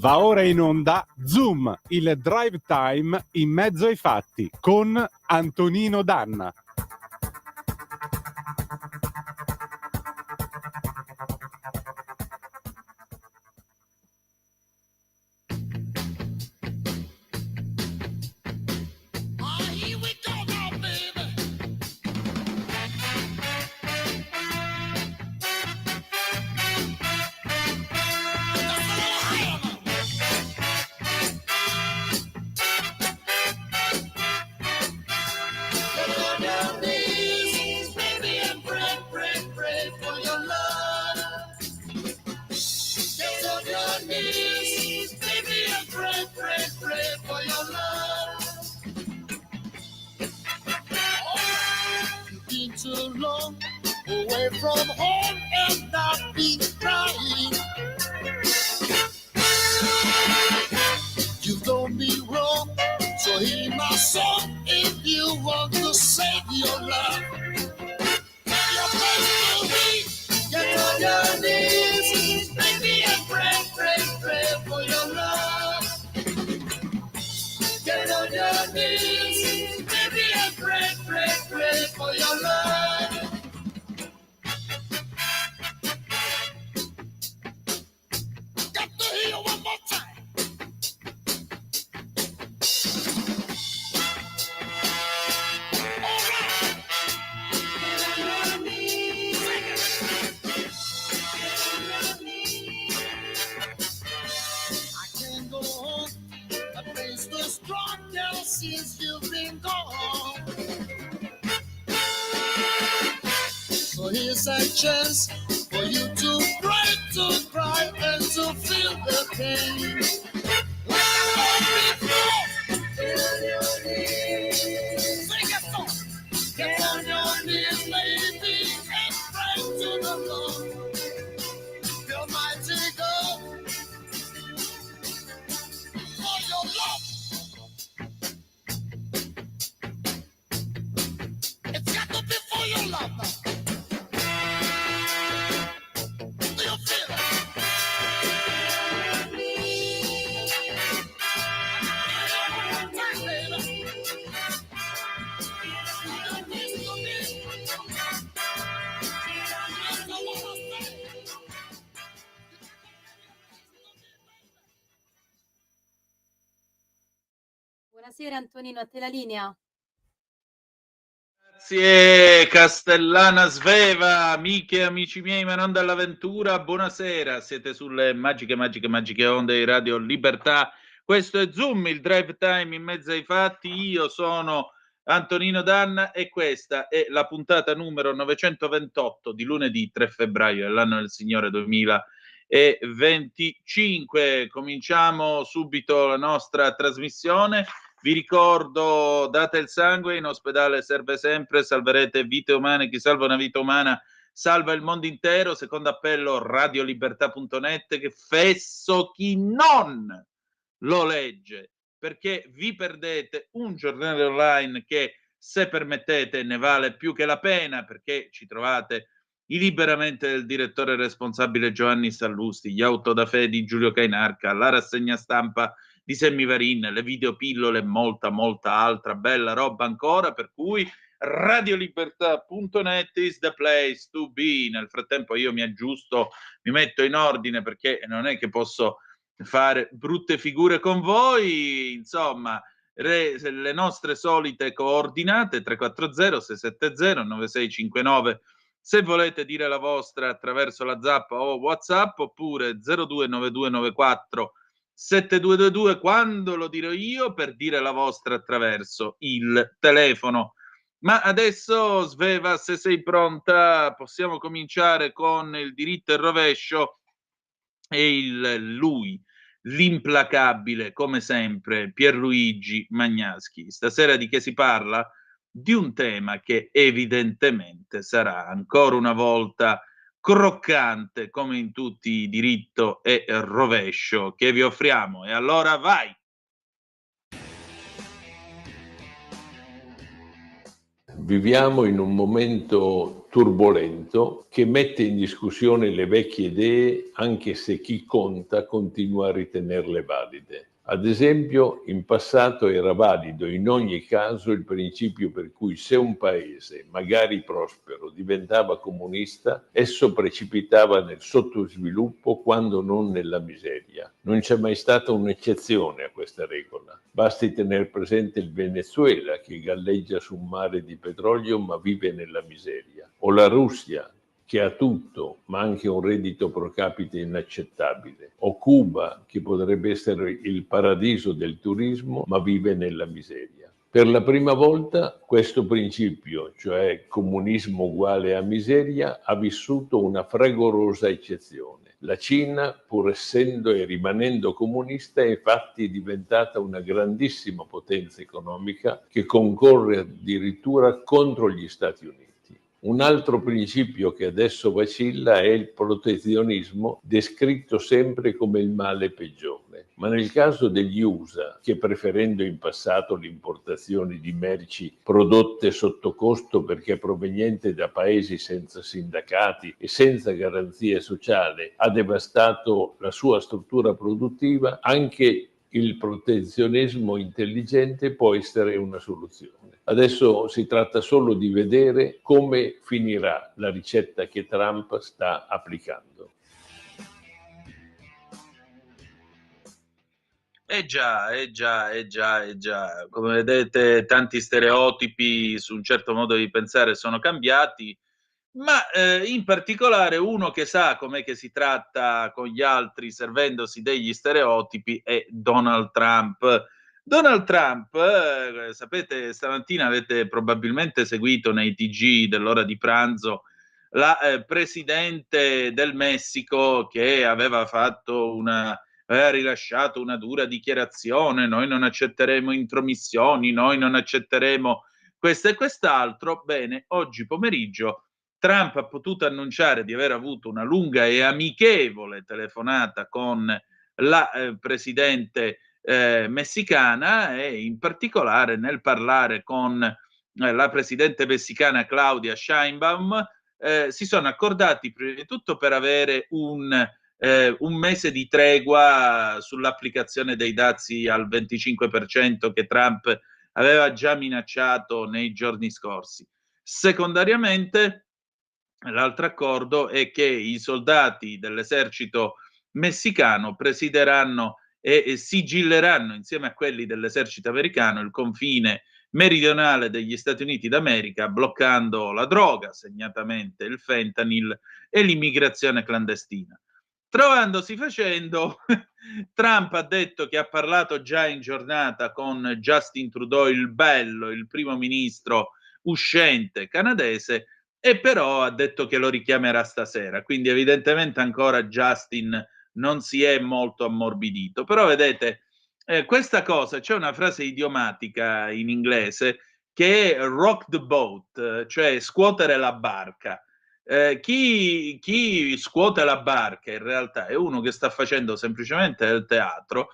Va ora in onda Zoom, il drive time in mezzo ai fatti con Antonino Danna. Buonasera Antonino, a te la linea. Grazie Castellana Sveva, amiche e amici miei, ma non dall'avventura, buonasera, siete sulle magiche onde di Radio Libertà. Questo è Zoom, il drive time in mezzo ai fatti. Io sono Antonino Danna e questa è la puntata numero 928 di lunedì 3 febbraio dell'anno del Signore 2025. Cominciamo subito la nostra trasmissione. Vi ricordo, date il sangue, in ospedale serve sempre, salverete vite umane, chi salva una vita umana salva il mondo intero. Secondo appello radiolibertà.net, che fesso chi non lo legge, perché vi perdete un giornale online che, se permettete, ne vale più che la pena, perché ci trovate i Liberamente del direttore responsabile Giovanni Sallusti, gli Autodafè di Giulio Cainarca, la rassegna stampa di Semmivarin, le videopillole, molta altra bella roba ancora, per cui radiolibertà.net is the place to be. Nel frattempo io mi aggiusto, mi metto in ordine, perché non è che posso fare brutte figure con voi. Insomma, le nostre solite coordinate 340 670 9659 se volete dire la vostra attraverso la zappa o WhatsApp, oppure 029294 7222 quando lo dirò io, per dire la vostra attraverso il telefono. Ma adesso, Sveva, se sei pronta, possiamo cominciare con il diritto e il rovescio e lui, l'implacabile, come sempre, Pierluigi Magnaschi. Stasera di che si parla? Di un tema che evidentemente sarà ancora una volta croccante, come in tutti i diritto e rovescio che vi offriamo. E allora vai! Viviamo in un momento turbolento che mette in discussione le vecchie idee, anche se chi conta continua a ritenerle valide. Ad esempio, in passato era valido in ogni caso il principio per cui se un paese, magari prospero, diventava comunista, esso precipitava nel sottosviluppo quando non nella miseria. Non c'è mai stata un'eccezione a questa regola. Basti tenere presente il Venezuela, che galleggia su un mare di petrolio ma vive nella miseria, o la Russia, che ha tutto, ma anche un reddito pro capite inaccettabile, o Cuba, che potrebbe essere il paradiso del turismo, ma vive nella miseria. Per la prima volta questo principio, cioè comunismo uguale a miseria, ha vissuto una fragorosa eccezione. La Cina, pur essendo e rimanendo comunista, è infatti diventata una grandissima potenza economica che concorre addirittura contro gli Stati Uniti. Un altro principio che adesso vacilla è il protezionismo, descritto sempre come il male peggiore. Ma nel caso degli USA, che preferendo in passato l'importazione di merci prodotte sotto costo perché proveniente da paesi senza sindacati e senza garanzie sociali, ha devastato la sua struttura produttiva, anche il protezionismo intelligente può essere una soluzione. Adesso si tratta solo di vedere come finirà la ricetta che Trump sta applicando. Già. Come vedete, tanti stereotipi su un certo modo di pensare sono cambiati, ma in particolare uno che sa com'è che si tratta con gli altri servendosi degli stereotipi è Donald Trump. Donald Trump, sapete, stamattina avete probabilmente seguito nei TG dell'ora di pranzo la presidente del Messico che aveva rilasciato una dura dichiarazione: noi non accetteremo intromissioni, noi non accetteremo questo e quest'altro. Bene, oggi pomeriggio Trump ha potuto annunciare di aver avuto una lunga e amichevole telefonata con la presidente messicana, e in particolare nel parlare con la presidente messicana Claudia Sheinbaum si sono accordati prima di tutto per avere un mese di tregua sull'applicazione dei dazi al 25% che Trump aveva già minacciato nei giorni scorsi. Secondariamente, l'altro accordo è che i soldati dell'esercito messicano presideranno e sigilleranno insieme a quelli dell'esercito americano il confine meridionale degli Stati Uniti d'America, bloccando la droga, segnatamente il fentanyl, e l'immigrazione clandestina. Trovandosi facendo, Trump ha detto che ha parlato già in giornata con Justin Trudeau, il bello, il primo ministro uscente canadese, e però ha detto che lo richiamerà stasera. Quindi evidentemente ancora Justin non si è molto ammorbidito. Però vedete, questa cosa, c'è una frase idiomatica in inglese che è rock the boat, cioè scuotere la barca. Chi scuote la barca in realtà è uno che sta facendo semplicemente del teatro,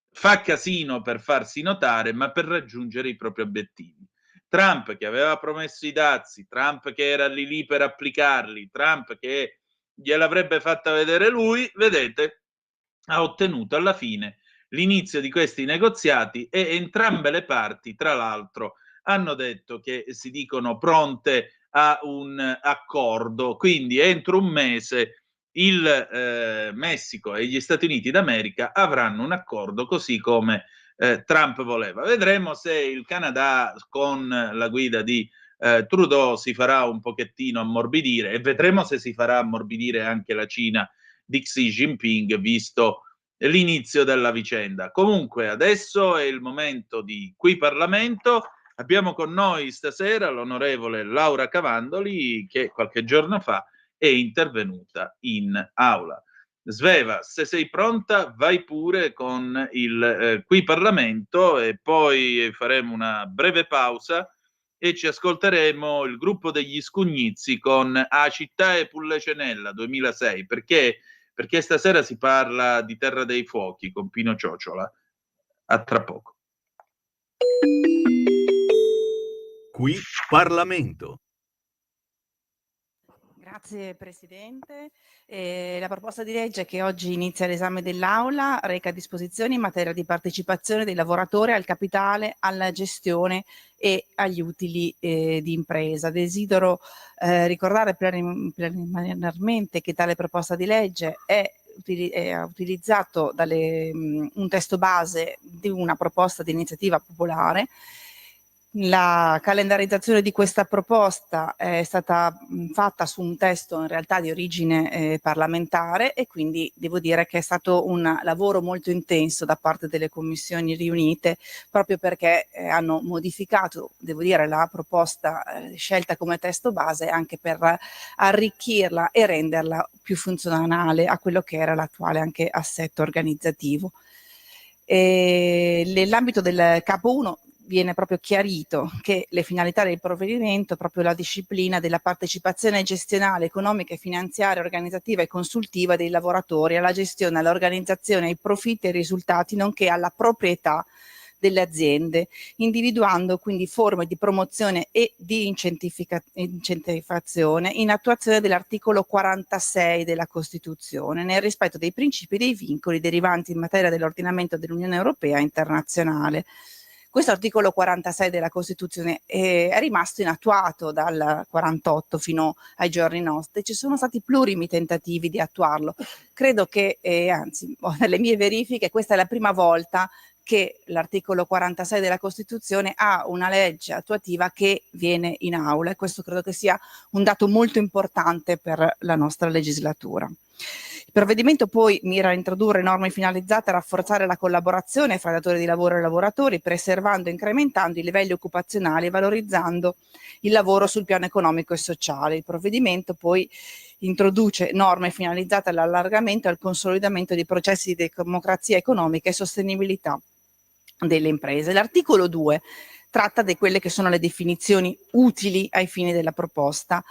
fa casino per farsi notare, ma per raggiungere i propri obiettivi. Trump che aveva promesso i dazi, Trump che era lì per applicarli, Trump che gliel'avrebbe fatta vedere lui, vedete, ha ottenuto alla fine l'inizio di questi negoziati, e entrambe le parti, tra l'altro, hanno detto che si dicono pronte a un accordo. Quindi entro un mese il Messico e gli Stati Uniti d'America avranno un accordo, così come Trump voleva. Vedremo se il Canada con la guida di Trudeau si farà un pochettino ammorbidire, e vedremo se si farà ammorbidire anche la Cina di Xi Jinping, visto l'inizio della vicenda. Comunque adesso è il momento di Qui Parlamento. Abbiamo con noi stasera l'onorevole Laura Cavandoli, che qualche giorno fa è intervenuta in aula. Sveva, se sei pronta, vai pure con il Qui Parlamento, e poi faremo una breve pausa e ci ascolteremo il gruppo degli Scugnizi con A città e Pullecenella 2006, perché stasera si parla di Terra dei Fuochi con Pino Ciociola. A tra poco. Qui Parlamento. Grazie Presidente. La proposta di legge che oggi inizia l'esame dell'Aula reca disposizioni in materia di partecipazione dei lavoratori al capitale, alla gestione e agli utili di impresa. Desidero ricordare preliminarmente che tale proposta di legge è utilizzato un testo base di una proposta di iniziativa popolare. La calendarizzazione di questa proposta è stata fatta su un testo in realtà di origine parlamentare, e quindi devo dire che è stato un lavoro molto intenso da parte delle commissioni riunite, proprio perché hanno modificato, devo dire, la proposta scelta come testo base anche per arricchirla e renderla più funzionale a quello che era l'attuale anche assetto organizzativo. Nell'ambito del capo 1 viene proprio chiarito che le finalità del provvedimento, proprio la disciplina della partecipazione gestionale, economica e finanziaria, organizzativa e consultiva dei lavoratori alla gestione, all'organizzazione, ai profitti e ai risultati, nonché alla proprietà delle aziende, individuando quindi forme di promozione e di incentivazione in attuazione dell'articolo 46 della Costituzione, nel rispetto dei principi e dei vincoli derivanti in materia dell'ordinamento dell'Unione Europea e internazionale. Questo articolo 46 della Costituzione è rimasto inattuato dal 48 fino ai giorni nostri. Ci sono stati plurimi tentativi di attuarlo. Credo che, anzi, nelle mie verifiche, questa è la prima volta che l'articolo 46 della Costituzione ha una legge attuativa che viene in aula, e questo credo che sia un dato molto importante per la nostra legislatura. Il provvedimento poi mira a introdurre norme finalizzate a rafforzare la collaborazione fra datori di lavoro e lavoratori, preservando e incrementando i livelli occupazionali e valorizzando il lavoro sul piano economico e sociale. Il provvedimento poi introduce norme finalizzate all'allargamento e al consolidamento dei processi di democrazia economica e sostenibilità delle imprese. L'articolo 2 tratta di quelle che sono le definizioni utili ai fini della proposta,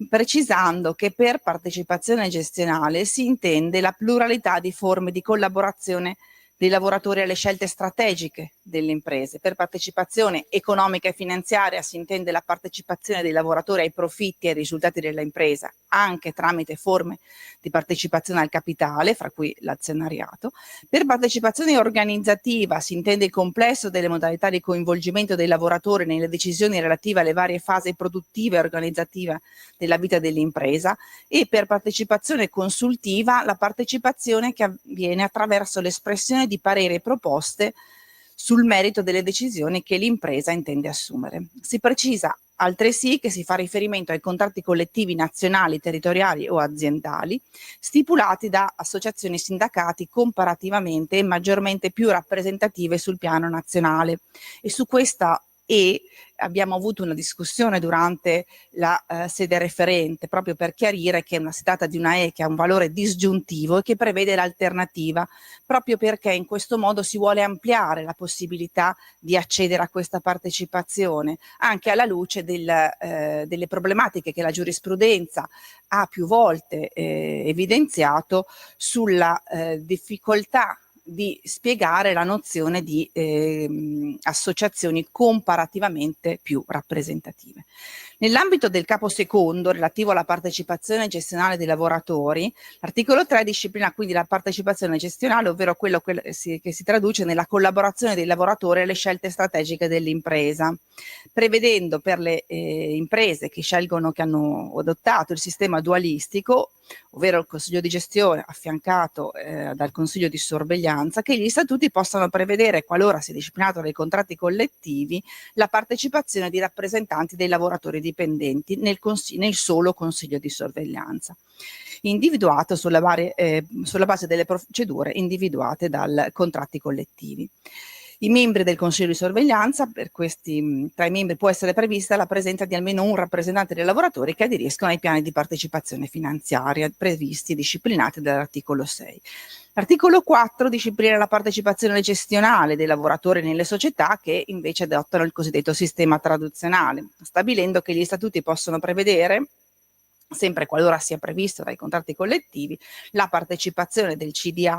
precisando che per partecipazione gestionale si intende la pluralità di forme di collaborazione dei lavoratori alle scelte strategiche delle imprese. Per partecipazione economica e finanziaria si intende la partecipazione dei lavoratori ai profitti e ai risultati dell'impresa, anche tramite forme di partecipazione al capitale, fra cui l'azionariato. Per partecipazione organizzativa si intende il complesso delle modalità di coinvolgimento dei lavoratori nelle decisioni relative alle varie fasi produttive e organizzative della vita dell'impresa, e per partecipazione consultiva la partecipazione che avviene attraverso l'espressione di pareri e proposte sul merito delle decisioni che l'impresa intende assumere. Si precisa altresì che si fa riferimento ai contratti collettivi nazionali, territoriali o aziendali stipulati da associazioni sindacati comparativamente e maggiormente più rappresentative sul piano nazionale, e su questa abbiamo avuto una discussione durante la sede referente, proprio per chiarire che si tratta di una che ha un valore disgiuntivo e che prevede l'alternativa, proprio perché in questo modo si vuole ampliare la possibilità di accedere a questa partecipazione, anche alla luce delle problematiche che la giurisprudenza ha più volte evidenziato sulla difficoltà di spiegare la nozione di associazioni comparativamente più rappresentative. Nell'ambito del capo secondo, relativo alla partecipazione gestionale dei lavoratori, l'articolo 3 disciplina quindi la partecipazione gestionale, ovvero quello che si traduce nella collaborazione dei lavoratori alle scelte strategiche dell'impresa, prevedendo per le imprese che hanno adottato il sistema dualistico, ovvero il consiglio di gestione affiancato dal consiglio di sorveglianza, che gli statuti possano prevedere, qualora sia disciplinato dai contratti collettivi, la partecipazione di rappresentanti dei lavoratori dipendenti nel solo consiglio di sorveglianza, individuato sulla base delle procedure individuate dai contratti collettivi. I membri del Consiglio di sorveglianza, tra i membri può essere prevista la presenza di almeno un rappresentante dei lavoratori che aderiscono ai piani di partecipazione finanziaria previsti e disciplinati dall'articolo 6. L'articolo 4 disciplina la partecipazione gestionale dei lavoratori nelle società che invece adottano il cosiddetto sistema tradizionale, stabilendo che gli statuti possono prevedere, sempre qualora sia previsto dai contratti collettivi, la partecipazione del CDA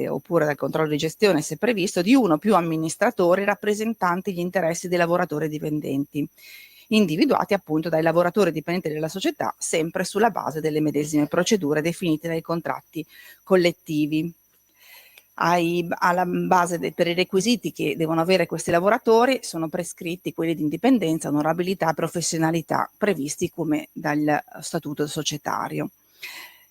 oppure dal controllo di gestione, se previsto, di uno o più amministratori rappresentanti gli interessi dei lavoratori dipendenti, individuati appunto dai lavoratori dipendenti della società, sempre sulla base delle medesime procedure definite dai contratti collettivi. Alla base per i requisiti che devono avere questi lavoratori sono prescritti quelli di indipendenza, onorabilità e professionalità previsti come dal statuto societario.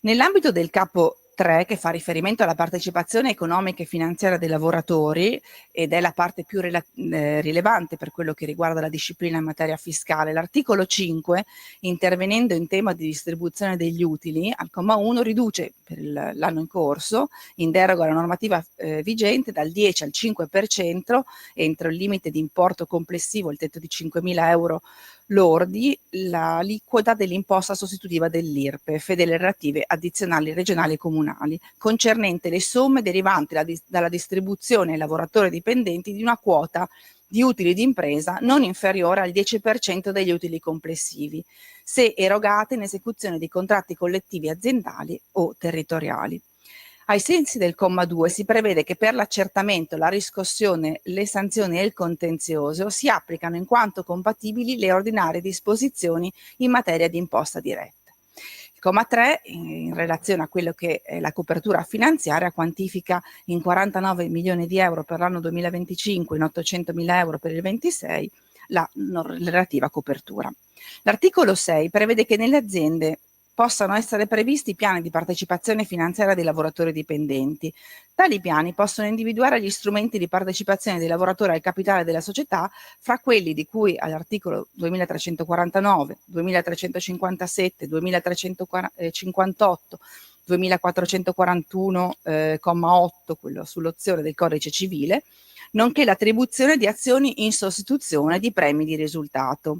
Nell'ambito del capo 3, che fa riferimento alla partecipazione economica e finanziaria dei lavoratori, ed è la parte più rilevante per quello che riguarda la disciplina in materia fiscale, l'articolo 5, intervenendo in tema di distribuzione degli utili, al comma 1 riduce per l'anno in corso, in deroga alla normativa vigente, dal 10 al 5% entro il limite di importo complessivo, il tetto di 5.000 euro lordi, l'aliquota dell'imposta sostitutiva dell'IRPEF e delle relative addizionali regionali e comunali, concernente le somme derivanti dalla distribuzione ai lavoratori dipendenti di una quota di utili d'impresa non inferiore al 10% degli utili complessivi, se erogate in esecuzione di contratti collettivi aziendali o territoriali. Ai sensi del comma 2 si prevede che per l'accertamento, la riscossione, le sanzioni e il contenzioso si applicano in quanto compatibili le ordinarie disposizioni in materia di imposta diretta. Il comma 3, in relazione a quello che è la copertura finanziaria, quantifica in 49 milioni di euro per l'anno 2025, in 800.000 euro per il 26, la relativa copertura. L'articolo 6 prevede che nelle aziende possano essere previsti piani di partecipazione finanziaria dei lavoratori dipendenti. Tali piani possono individuare gli strumenti di partecipazione dei lavoratori al capitale della società, fra quelli di cui all'articolo 2349, 2357, 2358, 2441, comma 8, quello sull'opzione del codice civile, nonché l'attribuzione di azioni in sostituzione di premi di risultato,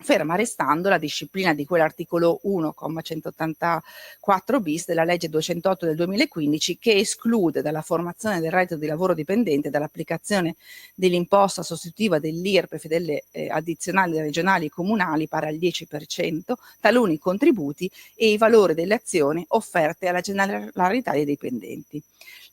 ferma restando la disciplina di quell'articolo 1, comma 184 bis della legge 208 del 2015, che esclude dalla formazione del reddito di lavoro dipendente dall'applicazione dell'imposta sostitutiva dell'IRPEF e delle addizionali regionali e comunali pari al 10%, taluni contributi e i valori delle azioni offerte alla generalità dei dipendenti.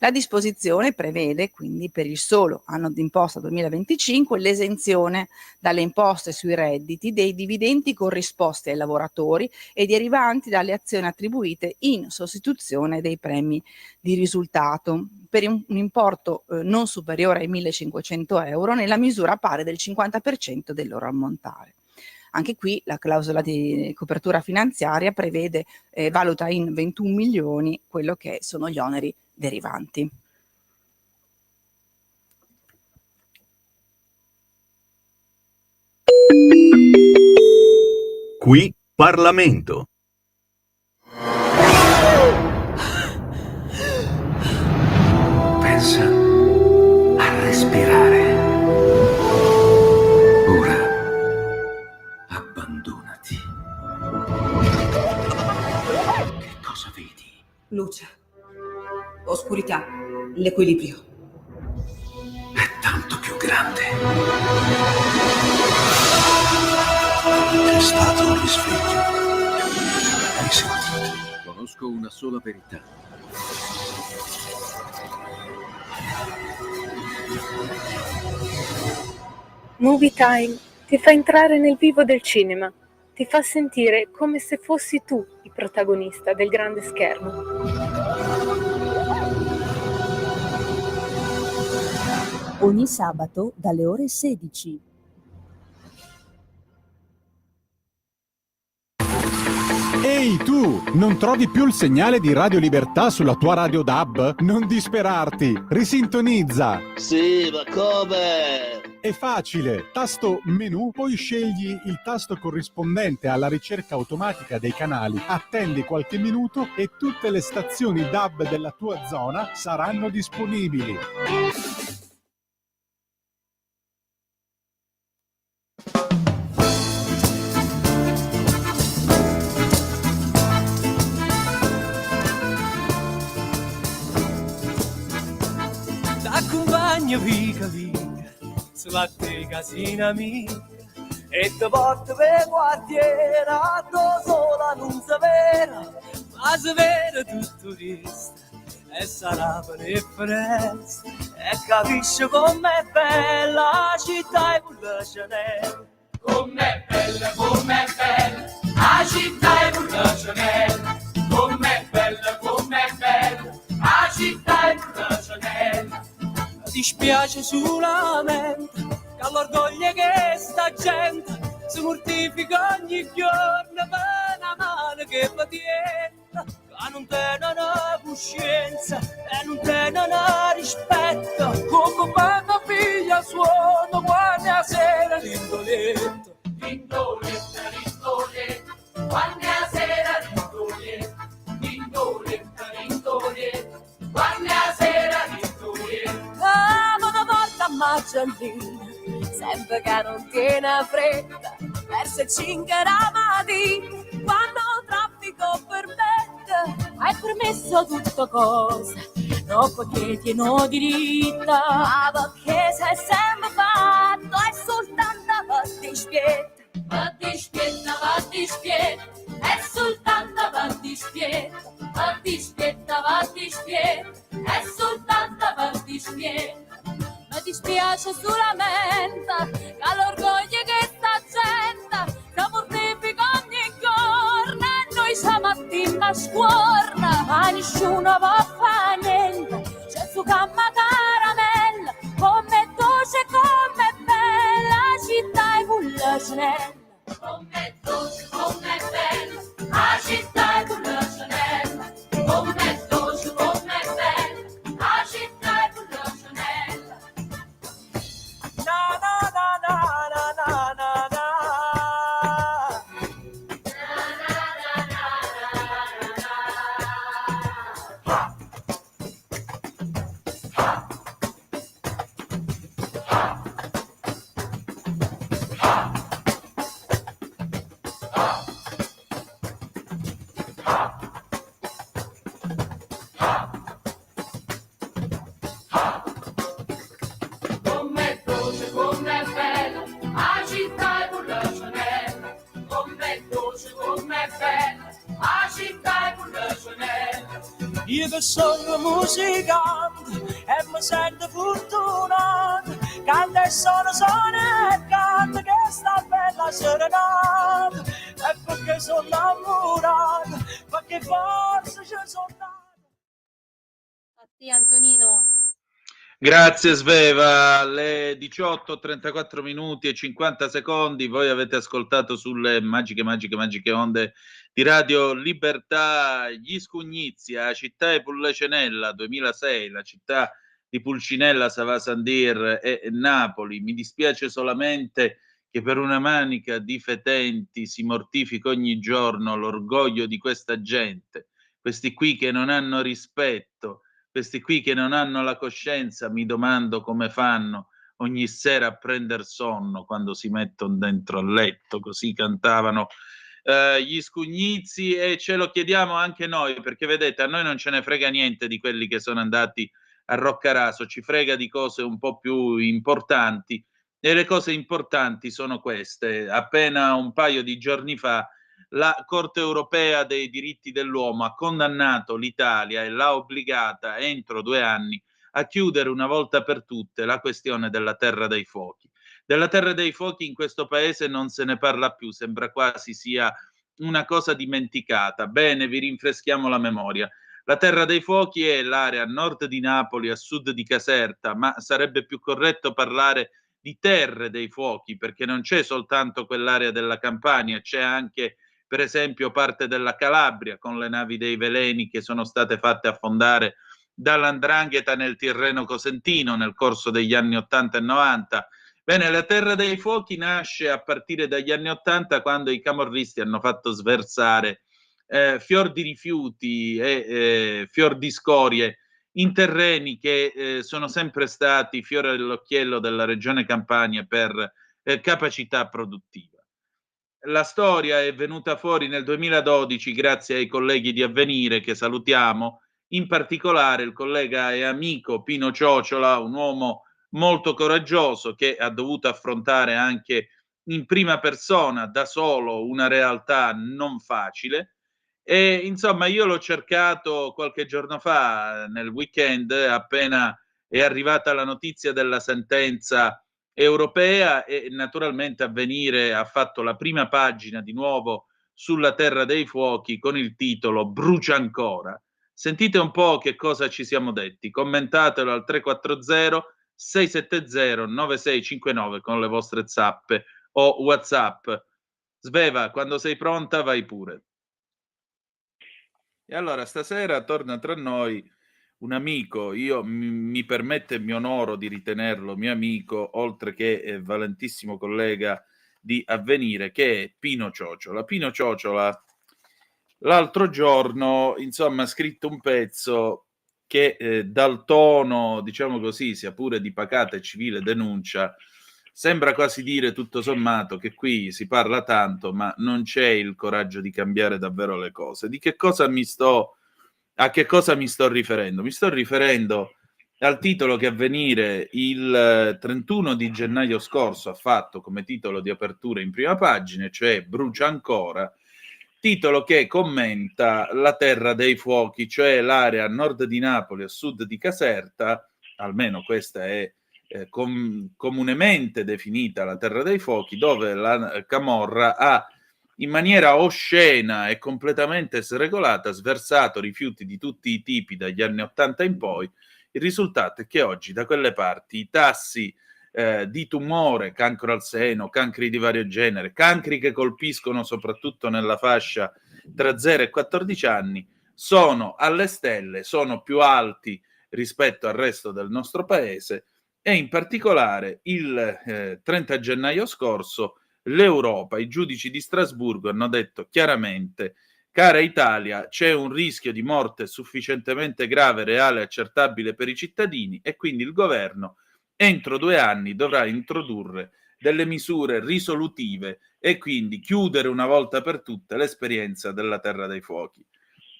La disposizione prevede quindi per il solo anno d'imposta 2025 l'esenzione dalle imposte sui redditi dei dividendi corrisposti ai lavoratori e derivanti dalle azioni attribuite in sostituzione dei premi di risultato per un importo non superiore ai 1.500 euro nella misura pari del 50% del loro ammontare. Anche qui la clausola di copertura finanziaria prevede, valuta in 21 milioni quello che sono gli oneri derivanti. Qui Parlamento. Pensa a respirare. Ora abbandonati. Che cosa vedi? Luce, oscurità, l'equilibrio. È tanto più grande. È stato un risveglio. Hai sentito? Conosco una sola verità. Movie Time ti fa entrare nel vivo del cinema, ti fa sentire come se fossi tu il protagonista del grande schermo. Ogni sabato dalle ore 16. Ehi tu, non trovi più il segnale di Radio Libertà sulla tua radio DAB? Non disperarti, risintonizza! Sì, ma come? È facile, tasto menu, poi scegli il tasto corrispondente alla ricerca automatica dei canali, attendi qualche minuto e tutte le stazioni DAB della tua zona saranno disponibili. T'accompagno vica vica sulla te casina mia e te porto per quartiera, tu sola non si vera, ma si vera tutto questo e sarà per differenza e capisci com'è bella la città e pure Chanel. Com'è bella la città e pure Chanel. Com'è bella la città e pure Chanel. Mi dispiace solamente che all'orgoglio che sta gente si mortifica ogni giorno per una mano che va dietro, che non tenono coscienza e non tenono rispetto, come quando figlia suono quando a sera l'indoletto. L'indoletta, l'indoletta, quando a sera l'indoletta, l'indoletta, l'indoletta, quando a sera l'indoletta. Ah, una volta a Maggiolina, sempre che non tiene fretta, verso 5 la mattina, quando il traffico permette, hai permesso tutto cosa, non perché ti hanno diritta, ma perché sei sempre fatto, è soltanto per dispietta, per dispietta, per dispietta, è soltanto per dispietta, per dispietta, per dispietta, è soltanto per dispietta. Mi dispiace solamente che l'orgoglio che sta gente si mortifica ogni giorno e noi stamattina a scuola, ma nessuno va a fare niente, c'è su camma caramella, come dolce, come bella la città e pure Chanel. Come dolce, come bella la città e pure Chanel. Come dolce, come bella la città e pure Chanel. Na na na na na na na na. Com'è dolce, com'è bella la città e pure Chanel. Com'è dolce, com'è bella la città e pure Chanel. Io che sono musicante e mi sento fortunato, canto e sono e canto che sta bella serenata, e perché sono innamorato, perché forse ci sono nato. A te Antonino. Grazie Sveva, alle 18:34 minuti e 50 secondi voi avete ascoltato sulle magiche onde di Radio Libertà gli Scugnizi a Città e Pulcinella 2006, la città di Pulcinella, Savasandir e Napoli. Mi dispiace solamente che per una manica di fetenti si mortifica ogni giorno l'orgoglio di questa gente, questi qui che non hanno rispetto, questi qui che non hanno la coscienza. Mi domando come fanno ogni sera a prender sonno quando si mettono dentro al letto. Così cantavano gli Scugnizi, e ce lo chiediamo anche noi, perché vedete, a noi non ce ne frega niente di quelli che sono andati a Roccaraso, ci frega di cose un po' più importanti, e le cose importanti sono queste. Appena un paio di giorni fa la Corte europea dei diritti dell'uomo ha condannato l'Italia e l'ha obbligata entro 2 anni a chiudere una volta per tutte la questione della terra dei fuochi. Della terra dei fuochi in questo paese non se ne parla più, sembra quasi sia una cosa dimenticata. Bene, vi rinfreschiamo la memoria. La terra dei fuochi è l'area a nord di Napoli, a sud di Caserta, ma sarebbe più corretto parlare di terre dei fuochi, perché non c'è soltanto quell'area della Campania, c'è anche per esempio parte della Calabria, con le navi dei veleni che sono state fatte affondare dall''ndrangheta nel Tirreno Cosentino nel corso degli anni 80 e 90. Bene, la terra dei fuochi nasce a partire dagli anni 80, quando i camorristi hanno fatto sversare fior di rifiuti e fior di scorie in terreni che sono sempre stati fiore all'occhiello della regione Campania per capacità produttiva. La storia è venuta fuori nel 2012 grazie ai colleghi di Avvenire, che salutiamo, in particolare il collega e amico Pino Ciociola, un uomo molto coraggioso che ha dovuto affrontare anche in prima persona, da solo, una realtà non facile, E insomma, io l'ho cercato qualche giorno fa, nel weekend, appena è arrivata la notizia della sentenza europea, e naturalmente Avvenire ha fatto la prima pagina di nuovo sulla Terra dei Fuochi con il titolo Brucia ancora. Sentite un po' che cosa ci siamo detti, commentatelo al 340 670 9659 con le vostre zappe o WhatsApp. Sveva, quando sei pronta vai pure. E allora stasera torna tra noi un amico, io mi permette e mi onoro di ritenerlo mio amico, oltre che valentissimo collega di Avvenire, che è Pino Ciociola. Pino Ciociola l'altro giorno, insomma, ha scritto un pezzo che dal tono, diciamo così, sia pure di pacata e civile denuncia, sembra quasi dire tutto sommato che qui si parla tanto, ma non c'è il coraggio di cambiare davvero le cose. A che cosa mi sto riferendo? Mi sto riferendo al titolo che Avvenire il 31 di gennaio scorso ha fatto come titolo di apertura in prima pagina, cioè Brucia ancora, titolo che commenta la Terra dei Fuochi, cioè l'area a nord di Napoli, a sud di Caserta, almeno questa è comunemente definita la Terra dei Fuochi, dove la Camorra ha in maniera oscena e completamente sregolata sversato rifiuti di tutti i tipi dagli anni '80 in poi. Il risultato è che oggi da quelle parti i tassi di tumore, cancro al seno, cancri di vario genere, cancri che colpiscono soprattutto nella fascia tra 0 e 14 anni, sono alle stelle, sono più alti rispetto al resto del nostro paese. E in particolare il 30 gennaio scorso l'Europa, i giudici di Strasburgo hanno detto chiaramente: cara Italia, c'è un rischio di morte sufficientemente grave, reale e accettabile per i cittadini, e quindi il governo entro 2 anni dovrà introdurre delle misure risolutive e quindi chiudere una volta per tutte l'esperienza della Terra dei Fuochi.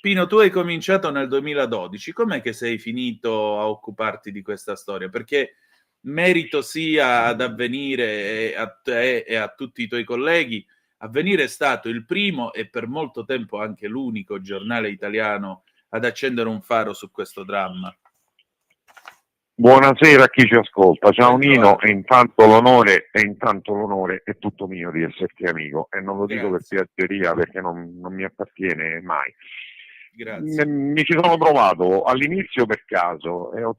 Pino, tu hai cominciato nel 2012, com'è che sei finito a occuparti di questa storia? Perché merito sia ad Avvenire e a te e a tutti i tuoi colleghi, Avvenire è stato il primo e per molto tempo anche l'unico giornale italiano ad accendere un faro su questo dramma. Buonasera a chi ci ascolta, ciao Nino, e intanto l'onore è tutto mio di esserti amico, e non lo dico per piaggeria perché non mi appartiene mai. Grazie. Mi ci sono trovato all'inizio per caso e ho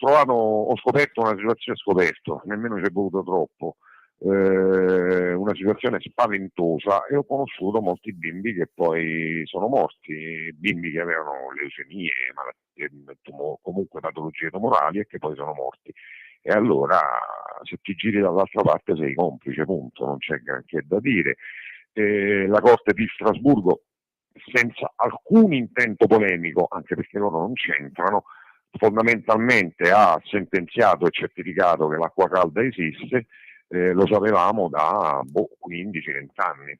scoperto una situazione, nemmeno ci è voluto troppo, una situazione spaventosa, e ho conosciuto molti bimbi che poi sono morti, bimbi che avevano leucemie, malattie, comunque patologie tumorali, e che poi sono morti. E allora, se ti giri dall'altra parte sei complice, punto, non c'è granché da dire. La Corte di Strasburgo, senza alcun intento polemico, anche perché loro non c'entrano, fondamentalmente ha sentenziato e certificato che l'acqua calda esiste. Lo sapevamo da 15-20 anni.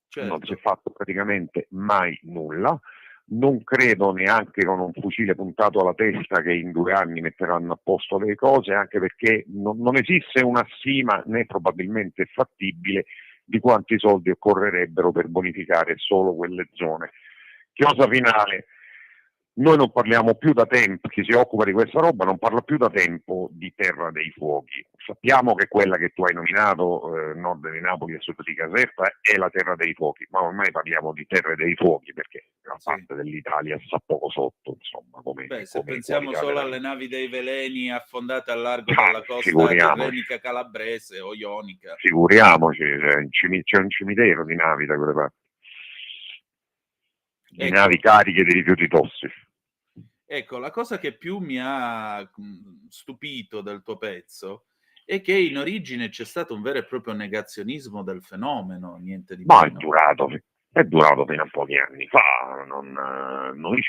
Certo. Non si è fatto praticamente mai nulla. Non credo neanche con un fucile puntato alla testa che in 2 anni metteranno a posto le cose, anche perché non esiste una stima, né probabilmente è fattibile, di quanti soldi occorrerebbero per bonificare solo quelle zone. Chiosa finale. Noi non parliamo più da tempo, chi si occupa di questa roba non parla più da tempo di Terra dei Fuochi. Sappiamo che quella che tu hai nominato, nord di Napoli e sud di Caserta, è la Terra dei Fuochi, ma ormai parliamo di Terre dei Fuochi perché la parte dell'Italia sta poco sotto, insomma. Se pensiamo solo alle navi dei veleni affondate al largo della costa tirrenica calabrese o ionica. Figuriamoci, c'è un cimitero di navi da quelle parti. Di navi cariche di rifiuti tossici. Ecco, la cosa che più mi ha stupito del tuo pezzo è che in origine c'è stato un vero e proprio negazionismo del fenomeno, niente di meno. Ma è durato fino a pochi anni fa. Noi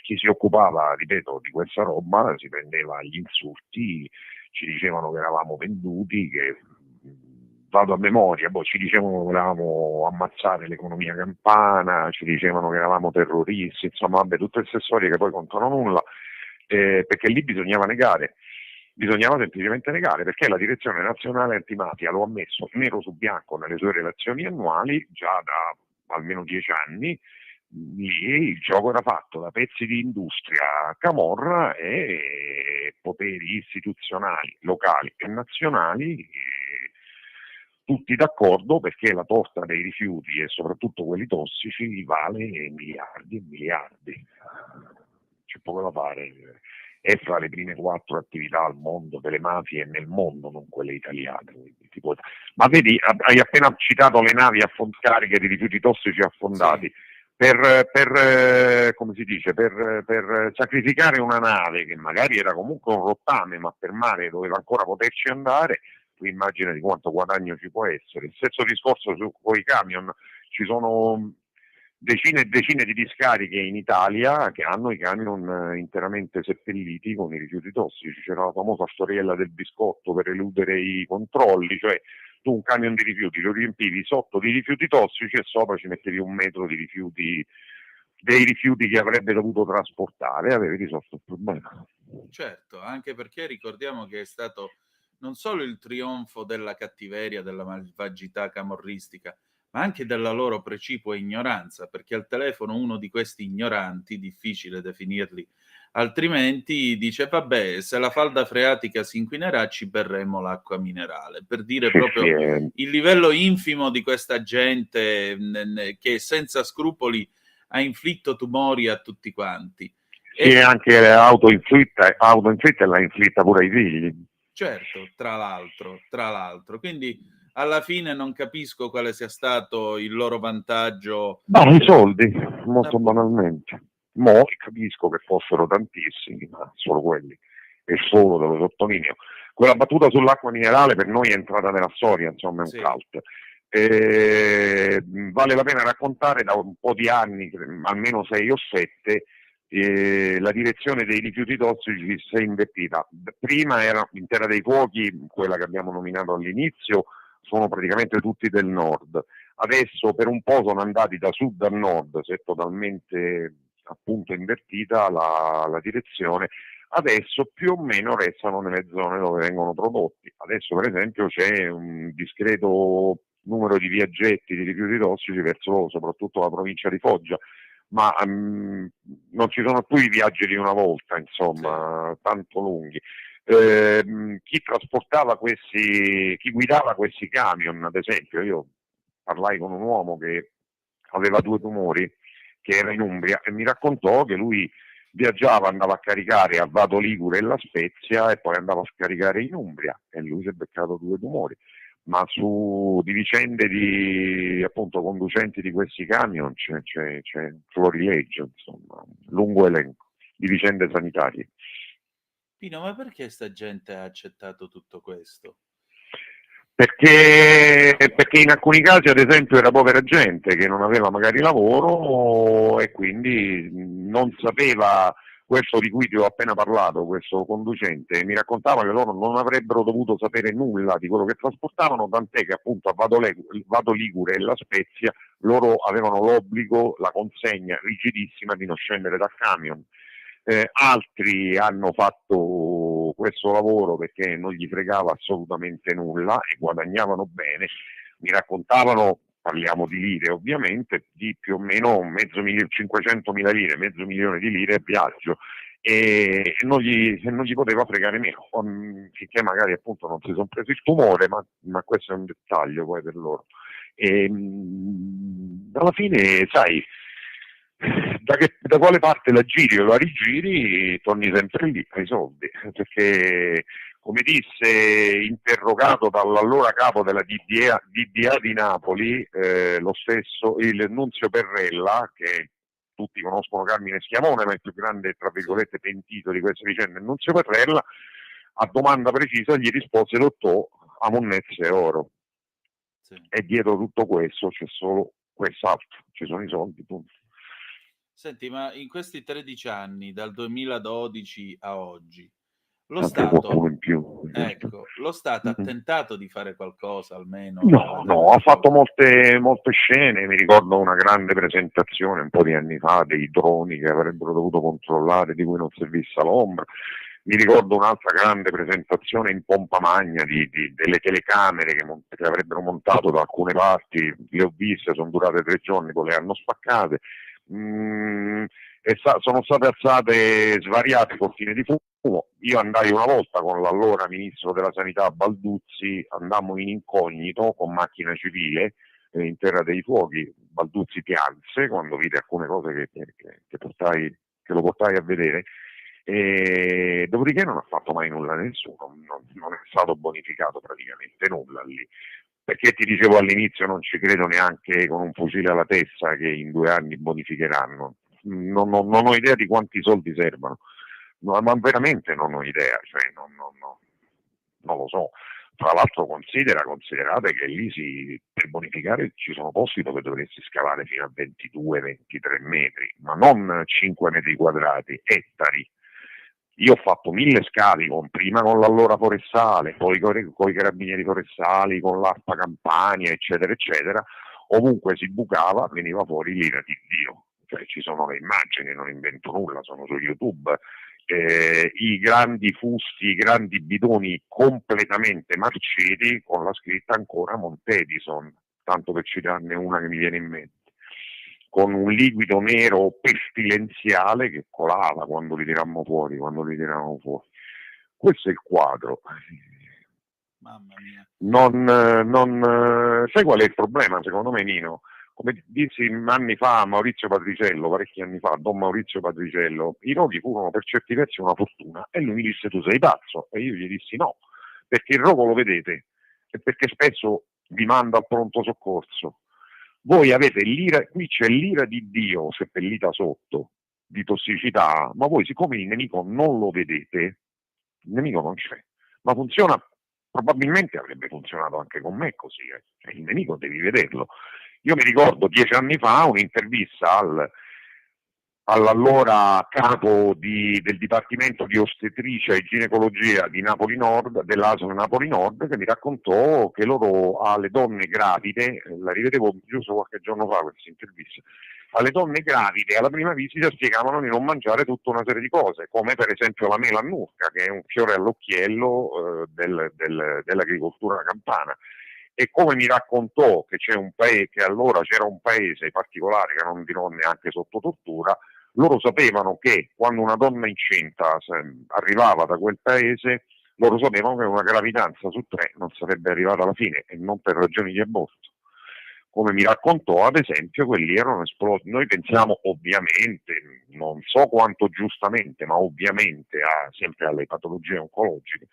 chi si occupava, ripeto, di questa roba si prendeva gli insulti, ci dicevano che eravamo venduti, che vado a memoria, ci dicevano che volevamo ammazzare l'economia campana, ci dicevano che eravamo terroristi, insomma, tutte queste storie che poi contano nulla, perché lì bisognava semplicemente negare, perché la Direzione Nazionale Antimafia lo ha messo nero su bianco nelle sue relazioni annuali già da almeno 10 anni, lì il gioco era fatto da pezzi di industria, camorra e poteri istituzionali, locali e nazionali, tutti d'accordo perché la torta dei rifiuti e soprattutto quelli tossici vale miliardi e miliardi. C'è poco da fare. È fra le prime 4 attività al mondo delle mafie nel mondo, non quelle italiane. Ma vedi, hai appena citato le navi cariche di rifiuti tossici affondati. Sì. Come si dice, per sacrificare una nave che magari era comunque un rottame, ma per mare doveva ancora poterci andare, tu immagina di quanto guadagno ci può essere. Il stesso discorso con i camion, ci sono decine e decine di discariche in Italia che hanno i camion interamente seppelliti con i rifiuti tossici. C'era la famosa storiella del biscotto per eludere i controlli, cioè tu un camion di rifiuti lo riempivi sotto di rifiuti tossici e sopra ci mettevi 1 metro di rifiuti, dei rifiuti che avrebbe dovuto trasportare, e avevi risolto il problema. Certo, anche perché ricordiamo che è stato non solo il trionfo della cattiveria, della malvagità camorristica, ma anche della loro precipua ignoranza, perché al telefono uno di questi ignoranti, difficile definirli altrimenti, dice vabbè, se la falda freatica si inquinerà ci berremo l'acqua minerale, per dire proprio il livello infimo di questa gente che senza scrupoli ha inflitto tumori a tutti quanti. E anche autoinflitta e l'ha inflitta pure ai figli. Certo, tra l'altro. Quindi alla fine non capisco quale sia stato il loro vantaggio. I soldi, molto banalmente. Mo capisco che fossero tantissimi, ma solo quelli. E solo, te lo sottolineo. Quella battuta sull'acqua minerale per noi è entrata nella storia, insomma, è un cult. Vale la pena raccontare da un po' di anni, almeno 6 o 7, la direzione dei rifiuti tossici si è invertita. Prima era in Terra dei Fuochi, quella che abbiamo nominato all'inizio, sono praticamente tutti del nord. Adesso per un po' sono andati da sud a nord, si è totalmente appunto invertita la direzione. Adesso più o meno restano nelle zone dove vengono prodotti. Adesso per esempio c'è un discreto numero di viaggetti di rifiuti tossici verso soprattutto la provincia di Foggia, ma non ci sono più i viaggi di una volta, insomma, tanto lunghi. Chi guidava questi camion, ad esempio, io parlai con un uomo che aveva 2 tumori, che era in Umbria, e mi raccontò che lui viaggiava, andava a caricare a Vado Ligure e La Spezia e poi andava a scaricare in Umbria, e lui si è beccato 2 tumori. Ma di vicende di appunto conducenti di questi camion c'è florilegio, insomma, lungo elenco di vicende sanitarie. Pino, ma perché sta gente ha accettato tutto questo? Perché in alcuni casi, ad esempio, era povera gente che non aveva magari lavoro e quindi non sapeva questo di cui ti ho appena parlato, questo conducente. Mi raccontava che loro non avrebbero dovuto sapere nulla di quello che trasportavano, tant'è che appunto a Vado Ligure e La Spezia loro avevano l'obbligo, la consegna rigidissima di non scendere dal camion. Altri hanno fatto questo lavoro perché non gli fregava assolutamente nulla e guadagnavano bene. Mi raccontavano, parliamo di lire ovviamente, di più o meno 500.000 lire, $500.000 di lire a viaggio, e non gli poteva fregare meno, finché magari appunto non si sono presi il tumore, ma questo è un dettaglio poi per loro. Alla fine, sai, da quale parte la giri o la rigiri, torni sempre lì, ai soldi, perché come disse, interrogato dall'allora capo della DDA di Napoli, lo stesso, il Nunzio Perrella, che tutti conoscono Carmine Schiavone, ma il più grande, tra virgolette, pentito di queste vicende, il Nunzio Perrella, a domanda precisa gli rispose: dottor, a monnezza e oro. Sì. E dietro tutto questo c'è solo quest'altro, ci sono i soldi, punto. Senti, ma in questi 13 anni, dal 2012 a oggi, lo Stato ha tentato di fare qualcosa almeno? No, ha fatto molte scene. Mi ricordo una grande presentazione un po' di anni fa dei droni che avrebbero dovuto controllare, di cui non si è vista l'ombra. Mi ricordo un'altra grande presentazione in pompa magna delle telecamere che avrebbero montato da alcune parti, le ho viste, sono durate 3 giorni, poi le hanno spaccate. sono state alzate svariate cortine di fumo. Io andai una volta con l'allora ministro della sanità Balduzzi, andammo in incognito con macchina civile in Terra dei Fuochi. Balduzzi pianse quando vide alcune cose che lo portai a vedere, e dopodiché non ha fatto mai nulla a nessuno, non è stato bonificato praticamente nulla lì. Perché ti dicevo all'inizio, non ci credo neanche con un fucile alla testa che in 2 anni bonificheranno. Non ho idea di quanti soldi servano, ma veramente non ho idea, cioè non lo so. Tra l'altro considerate che lì per bonificare ci sono posti dove dovresti scavare fino a 22-23 metri, ma non 5 metri quadrati, ettari. Io ho fatto 1000 scavi, prima con l'allora forestale, poi con i carabinieri forestali, con l'ARPA Campania, eccetera, eccetera. Ovunque si bucava veniva fuori l'ira di Dio. Cioè, ci sono le immagini, non invento nulla, sono su YouTube. I grandi fusti, i grandi bidoni completamente marciti con la scritta ancora Montedison, tanto per citarne una che mi viene in mente, con un liquido nero pestilenziale che colava quando li tiravamo fuori. Questo è il quadro. Mamma mia. Sai qual è il problema, secondo me, Nino? Come dissi anni fa Maurizio Patriciello, parecchi anni fa, Don Maurizio Patriciello, i roghi furono per certi versi una fortuna, e lui mi disse: tu sei pazzo? E io gli dissi no, perché il rogo lo vedete, e perché spesso vi manda al pronto soccorso. Voi avete l'ira, qui c'è l'ira di Dio seppellita sotto, di tossicità, ma voi, siccome il nemico non lo vedete, il nemico non c'è, ma funziona. Probabilmente avrebbe funzionato anche con me così, il nemico devi vederlo. Io mi ricordo 10 anni fa un'intervista all'allora capo del Dipartimento di Ostetricia e Ginecologia di Napoli Nord, dell'ASL Napoli Nord, che mi raccontò che loro alle donne gravide, la rivedevo giusto qualche giorno fa questa intervista, alle donne gravide alla prima visita spiegavano di non mangiare tutta una serie di cose, come per esempio la melannurca, che è un fiore all'occhiello dell'agricoltura campana. E come mi raccontò che c'è un paese, che allora c'era un paese particolare, che non dirò neanche sotto tortura, loro sapevano che quando una donna incinta arrivava da quel paese, loro sapevano che una gravidanza su 3 non sarebbe arrivata alla fine, e non per ragioni di aborto. Come mi raccontò, ad esempio, quelli erano esplosi. Noi pensiamo ovviamente, non so quanto giustamente, ma ovviamente sempre alle patologie oncologiche,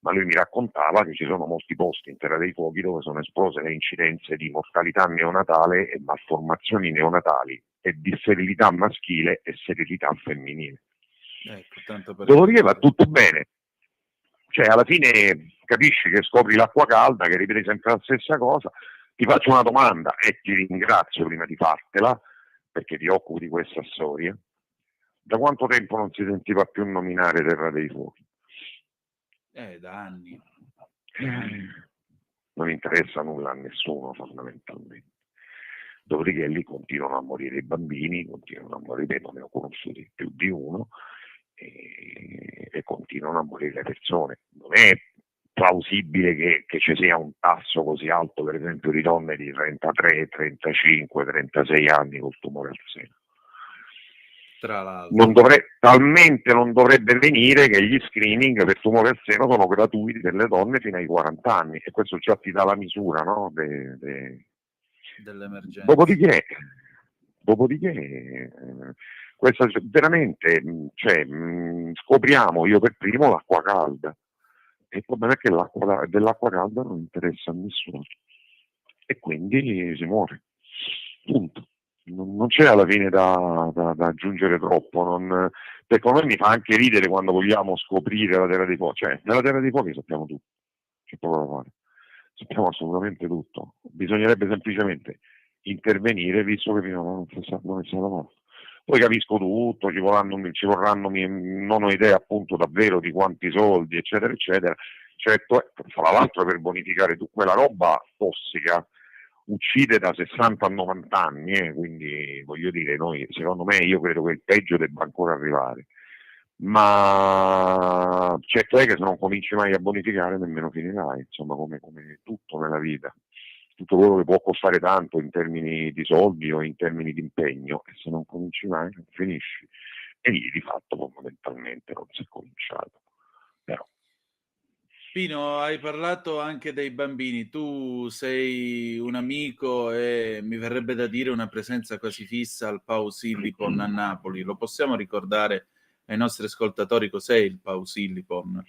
ma lui mi raccontava che ci sono molti posti in Terra dei Fuochi dove sono esplose le incidenze di mortalità neonatale e malformazioni neonatali, e di sterilità maschile e sterilità femminile. Dopodiché va tutto bene. Cioè, alla fine capisci che scopri l'acqua calda, che ripeti sempre la stessa cosa. Ti faccio una domanda e ti ringrazio prima di fartela, perché ti occupi di questa storia. Da quanto tempo non si sentiva più nominare Terra dei Fuochi? Da anni. Non interessa nulla a nessuno, fondamentalmente. Dopodiché lì continuano a morire i bambini, continuano a morire, non ne ho conosciuti più di uno, e continuano a morire le persone. Non è plausibile che ci sia un tasso così alto, per esempio, di donne di 33, 35, 36 anni col tumore al seno. Tra l'altro. Talmente non dovrebbe venire che gli screening per tumore al seno sono gratuiti per le donne fino ai 40 anni, e questo già ti dà la misura, no? Dell'emergenza. Dopodiché questa veramente, scopriamo, io per primo, l'acqua calda. E il problema è che dell'acqua calda non interessa a nessuno, e quindi si muore. Punto. Non c'è alla fine da aggiungere troppo, perché a me mi fa anche ridere quando vogliamo scoprire la Terra dei Fuochi. Cioè, nella Terra dei Fuochi sappiamo tutto, c'è poco da fare, sappiamo assolutamente tutto, bisognerebbe semplicemente intervenire, visto che finora non è stato fatto. Poi capisco tutto, ci vorranno, non ho idea appunto davvero di quanti soldi, eccetera, eccetera. Certo, fra l'altro, per bonificare quella roba tossica uccide da 60 a 90 anni, quindi voglio dire, secondo me, io credo che il peggio debba ancora arrivare, ma certo è che se non cominci mai a bonificare nemmeno finirai, insomma, come tutto nella vita. tutto quello che può costare tanto in termini di soldi o in termini di impegno, e se non cominci mai non finisci. E lì di fatto fondamentalmente non si è cominciato. Però. Pino, hai parlato anche dei bambini, tu sei un amico e mi verrebbe da dire una presenza quasi fissa al Pausillipon a Napoli. Lo possiamo ricordare ai nostri ascoltatori cos'è il Pausillipon?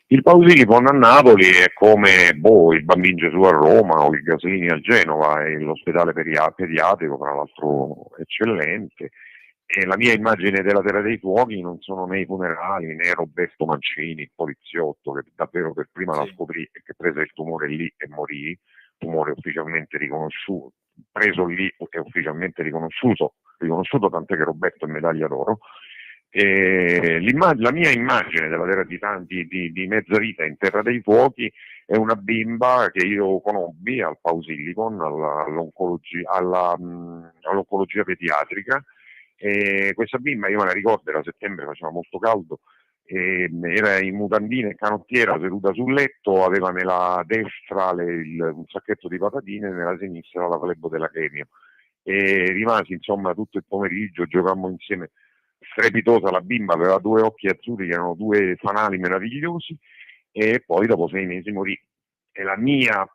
Il Pausillipon a Napoli è come il Bambino Gesù a Roma o il Gaslini a Genova, è l'ospedale pediatrico, tra l'altro eccellente. E la mia immagine della Terra dei Fuochi non sono né i funerali né Roberto Mancini, il poliziotto che davvero per prima la scoprì e che prese il tumore lì e morì, tumore ufficialmente riconosciuto, preso lì e ufficialmente riconosciuto, tant'è che Roberto è medaglia d'oro. La mia immagine della Terra di mezza vita in Terra dei Fuochi è una bimba che io conobbi al Pausillipon, all'oncologia pediatrica. E questa bimba, io me la ricordo, era settembre, faceva molto caldo, era in mutandine e canottiera seduta sul letto, aveva nella destra un sacchetto di patatine e nella sinistra la flebo della chemio, e rimasi insomma tutto il pomeriggio, giocammo insieme, strepitosa la bimba, aveva 2 occhi azzurri che erano 2 fanali meravigliosi, e poi dopo 6 mesi morì. E la mia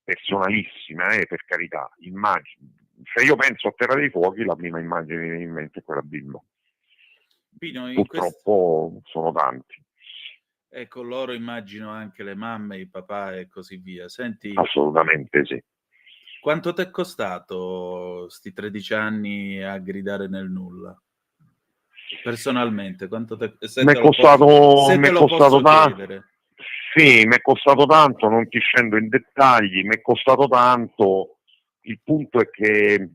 personalissima, per carità, immagine, se io penso a Terra dei Fuochi, la prima immagine che mi viene in mente è quella bimbo. Pino, purtroppo sono tanti. Ecco, loro immagino anche le mamme, i papà e così via. Senti, assolutamente sì. Quanto ti è costato sti 13 anni a gridare nel nulla? Personalmente, quanto mi è costato tanto. Sì, mi è costato tanto, non ti scendo in dettagli, mi è costato tanto. Il punto è che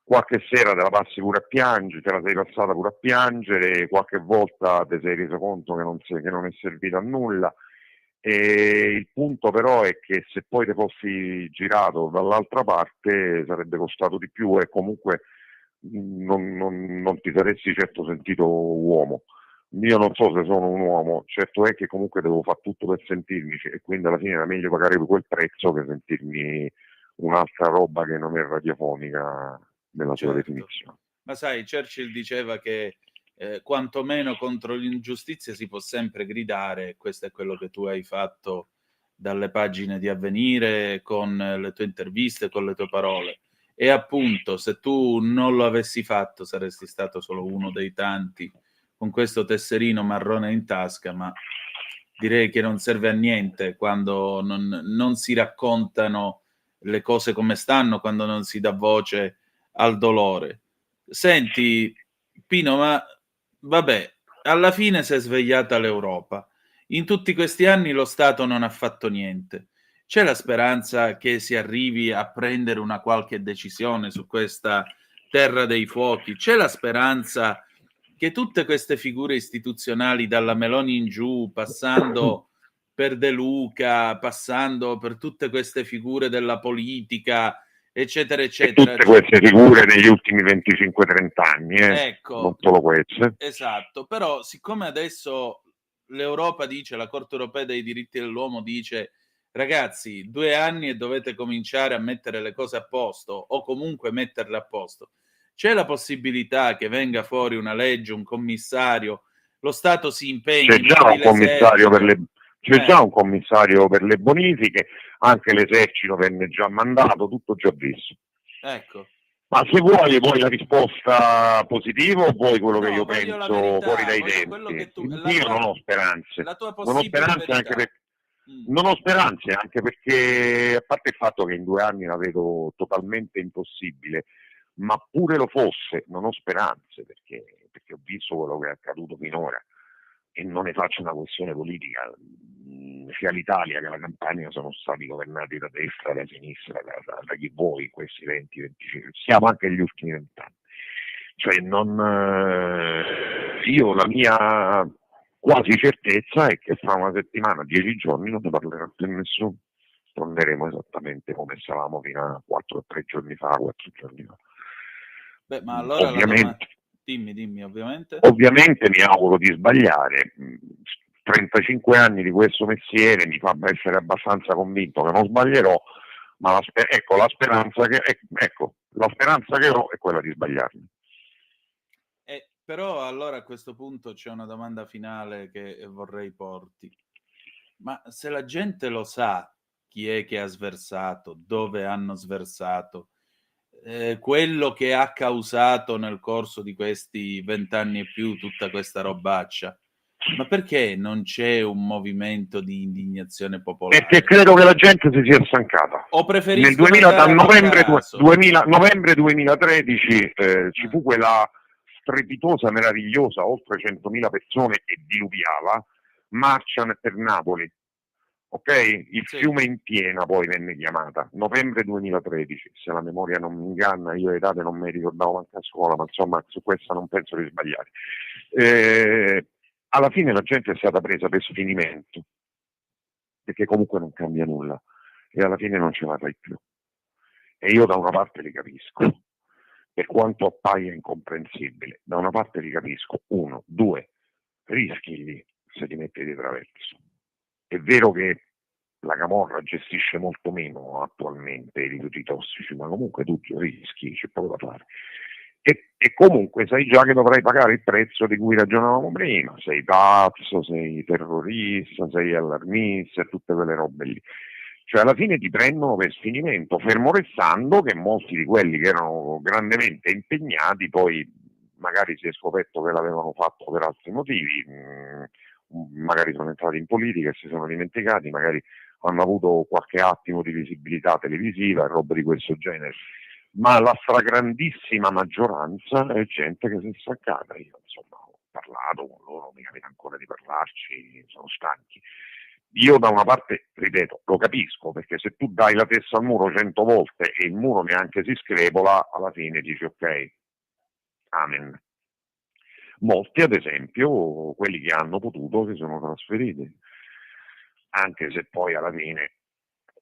qualche sera te la passi pure a piangere, te la sei passata pure a piangere, qualche volta ti sei reso conto che non è servito a nulla, e il punto però è che se poi ti fossi girato dall'altra parte sarebbe costato di più, e comunque non ti saresti certo sentito uomo. Io non so se sono un uomo, certo è che comunque devo fare tutto per sentirmi, e quindi alla fine era meglio pagare quel prezzo che sentirmi un'altra roba che non è radiofonica nella sua definizione. Ma sai, Churchill diceva che quantomeno contro l'ingiustizia si può sempre gridare, questo è quello che tu hai fatto dalle pagine di Avvenire, con le tue interviste, con le tue parole. E appunto, se tu non lo avessi fatto, saresti stato solo uno dei tanti con questo tesserino marrone in tasca, ma direi che non serve a niente quando non si raccontano le cose come stanno, quando non si dà voce al dolore. Senti, Pino, ma vabbè, alla fine si è svegliata l'Europa. In tutti questi anni lo Stato non ha fatto niente. C'è la speranza che si arrivi a prendere una qualche decisione su questa Terra dei Fuochi? C'è la speranza che tutte queste figure istituzionali, dalla Meloni in giù, passando per De Luca, passando per tutte queste figure della politica, eccetera, eccetera. E tutte queste figure negli ultimi 25-30 anni, ecco, non solo queste. Esatto, però siccome adesso l'Europa dice, la Corte Europea dei diritti dell'uomo dice, ragazzi, 2 anni e dovete cominciare a mettere le cose a posto, o comunque metterle a posto. C'è la possibilità che venga fuori una legge, un commissario, lo Stato si impegni. C'è già un commissario già un commissario per le bonifiche, anche l'esercito venne già mandato, tutto già visto. Ecco. Ma se vuoi la risposta positiva o vuoi quello che io penso fuori dai denti? Io non ho speranze. Non ho speranze anche perché, a parte il fatto che in 2 anni la vedo totalmente impossibile, ma pure lo fosse, non ho speranze perché ho visto quello che è accaduto finora e non ne faccio una questione politica. Sia l'Italia che la Campania sono stati governati da destra, da sinistra, da chi vuoi in questi 20-25, siamo anche negli ultimi 20 anni. Cioè io la mia quasi certezza è che fra una settimana, 10 giorni non ne parlerà più nessuno. Torneremo esattamente come stavamo fino a 4 giorni fa. Beh, ma allora ovviamente, dimmi, ovviamente. Ovviamente mi auguro di sbagliare. 35 anni di questo mestiere mi fa essere abbastanza convinto che non sbaglierò, Ma la speranza che ho è quella di sbagliarmi. Però allora a questo punto c'è una domanda finale che vorrei porti. Ma se la gente lo sa chi è che ha sversato, dove hanno sversato, quello che ha causato nel corso di questi 20 anni e più tutta questa robaccia, ma perché non c'è un movimento di indignazione popolare? Perché credo che la gente si sia stancata. O preferiscono dal novembre Roccaraso? 2013 ci fu quella strepitosa, meravigliosa, oltre 100.000 persone che diluviava, marcia per Napoli. Ok? Il fiume in piena poi venne chiamata, novembre 2013, se la memoria non mi inganna, io le date non mi ricordavo manco a scuola, ma insomma su questa non penso di sbagliare. Alla fine la gente è stata presa per sfinimento, perché comunque non cambia nulla, e alla fine non ce la fai più. E io da una parte li capisco, per quanto appaia incomprensibile, da una parte li capisco, 1, 2, rischi lì se ti metti di traverso. È vero che la camorra gestisce molto meno attualmente i rifiuti tossici, ma comunque tu rischi, c'è poco da fare. E comunque sai già che dovrai pagare il prezzo di cui ragionavamo prima, sei pazzo, sei terrorista, sei allarmista e tutte quelle robe lì. Cioè alla fine ti prendono per sfinimento, fermo restando che molti di quelli che erano grandemente impegnati poi magari si è scoperto che l'avevano fatto per altri motivi, magari sono entrati in politica e si sono dimenticati, magari hanno avuto qualche attimo di visibilità televisiva e roba di questo genere, ma la stragrandissima maggioranza è gente che si è stancata. Io insomma ho parlato con loro, mi capita ancora di parlarci, sono stanchi. Io da una parte, ripeto, lo capisco, perché se tu dai la testa al muro 100 volte e il muro neanche si screpola, alla fine dici ok, amen. Molti, ad esempio, quelli che hanno potuto, si sono trasferiti, anche se poi alla fine,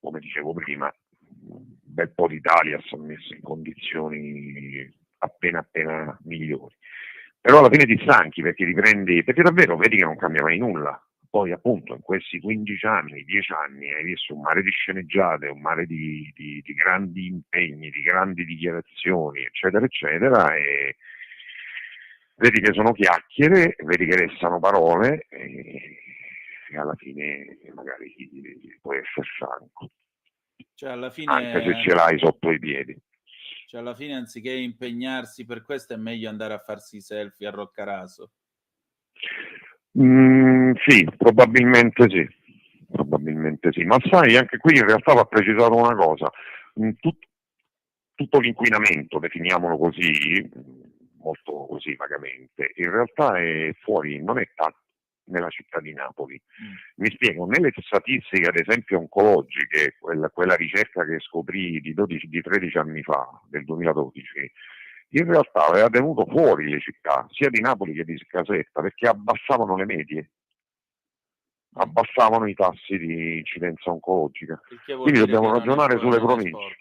come dicevo prima, un bel po' d'Italia si è messo in condizioni appena migliori. Però alla fine ti stanchi perché riprendi, perché davvero vedi che non cambia mai nulla. Poi appunto in questi 15 anni, 10 anni hai visto un mare di sceneggiate, un mare di grandi impegni, di grandi dichiarazioni, eccetera, eccetera, e vedi che sono chiacchiere, vedi che restano parole e alla fine magari puoi essere stanco. Cioè alla fine, anche se ce l'hai sotto i piedi. Cioè alla fine anziché impegnarsi per questo è meglio andare a farsi i selfie a Roccaraso. Sì, probabilmente sì, ma sai, anche qui in realtà va precisato una cosa, tutto l'inquinamento, definiamolo così, molto così vagamente, in realtà è fuori, non è tanto nella città di Napoli. Mi spiego, nelle statistiche ad esempio oncologiche, quella ricerca che scoprì di 13 anni fa, del 2012, in realtà aveva tenuto fuori le città, sia di Napoli che di Caserta, perché abbassavano le medie, abbassavano i tassi di incidenza oncologica. Quindi dobbiamo ragionare sulle province.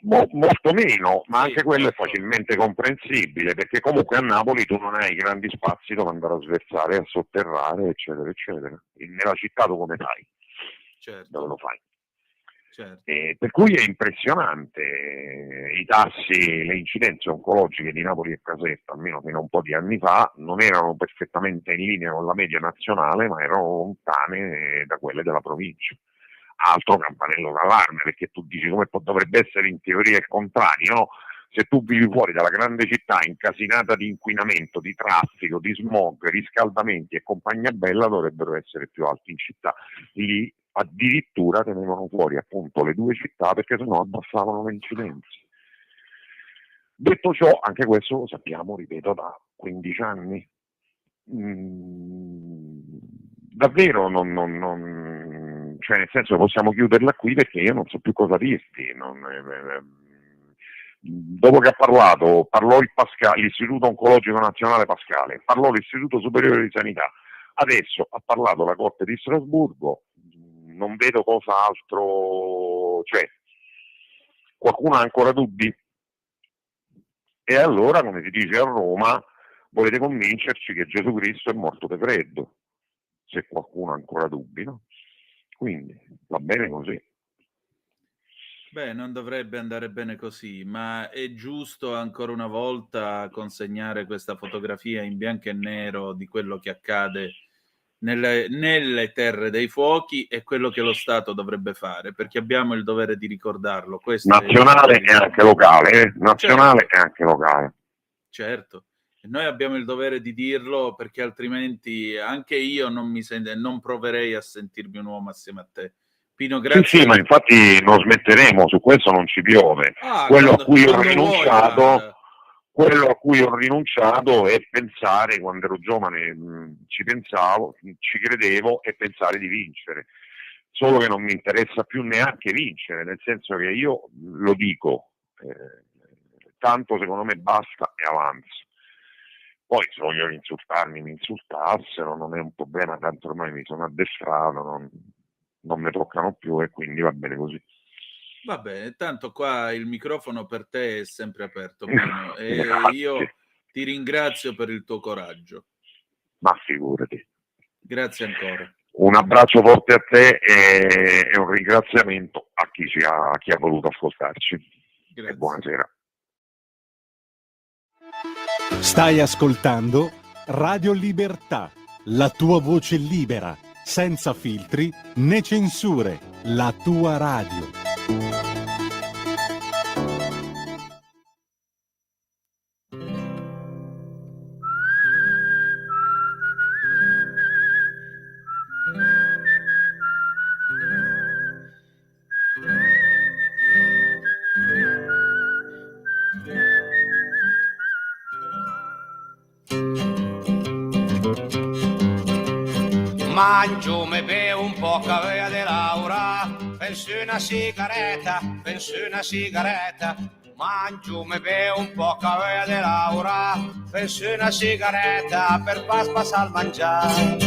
Molto meno, ma sì, anche quello è facilmente comprensibile, perché comunque a Napoli tu non hai grandi spazi dove andare a sversare, a sotterrare, eccetera, eccetera. Nella città tu come fai? Certo. Dove lo fai? Certo. Per cui è impressionante i tassi, le incidenze oncologiche di Napoli e Caserta, almeno fino a un po' di anni fa, non erano perfettamente in linea con la media nazionale, ma erano lontane da quelle della provincia. Altro campanello d'allarme, perché tu dici come dovrebbe essere in teoria il contrario, no? Se tu vivi fuori dalla grande città incasinata di inquinamento, di traffico, di smog, riscaldamenti e compagnia bella, dovrebbero essere più alti in città. Lì addirittura tenevano fuori appunto le due città perché sennò abbassavano le incidenze. Detto ciò, anche questo lo sappiamo, ripeto, da 15 anni. Davvero cioè nel senso possiamo chiuderla qui perché io non so più cosa dirti. Dopo che parlò l'Istituto Oncologico Nazionale Pascale, parlò l'Istituto Superiore di Sanità, adesso ha parlato la Corte di Strasburgo, non vedo cosa altro, cioè qualcuno ha ancora dubbi? E allora, come si dice a Roma, volete convincerci che Gesù Cristo è morto di freddo, se qualcuno ha ancora dubbi, no? Quindi va bene così. Beh, non dovrebbe andare bene così, ma è giusto ancora una volta consegnare questa fotografia in bianco e nero di quello che accade nelle terre dei fuochi e quello che lo Stato dovrebbe fare, perché abbiamo il dovere di ricordarlo. Questo è il Nazionale dovere. e anche locale, nazionale e anche locale. Certo, e noi abbiamo il dovere di dirlo, perché altrimenti anche io non proverei a sentirmi un uomo assieme a te. Pino, grazie. Sì, ma infatti non smetteremo, su questo non ci piove. Quello a cui ho rinunciato è pensare, quando ero giovane ci pensavo, ci credevo, e pensare di vincere. Solo che non mi interessa più neanche vincere, nel senso che io lo dico, tanto secondo me basta e avanza. Poi se vogliono insultarmi, mi insultassero, non è un problema, tanto ormai mi sono addestrato, non mi toccano più e quindi va bene così. Va bene, tanto qua il microfono per te è sempre aperto, Pino, e io ti ringrazio per il tuo coraggio. Ma figurati. Grazie ancora. Un abbraccio forte a te e un ringraziamento a chi ha voluto ascoltarci. Grazie. E buonasera. Stai ascoltando Radio Libertà, la tua voce libera, senza filtri né censure, la tua radio. Mangio, me bevo un po' cavea de Laura, penso una sigaretta, Mangio, me bevo un po' cavea de Laura, penso una sigaretta per passare al mangiare.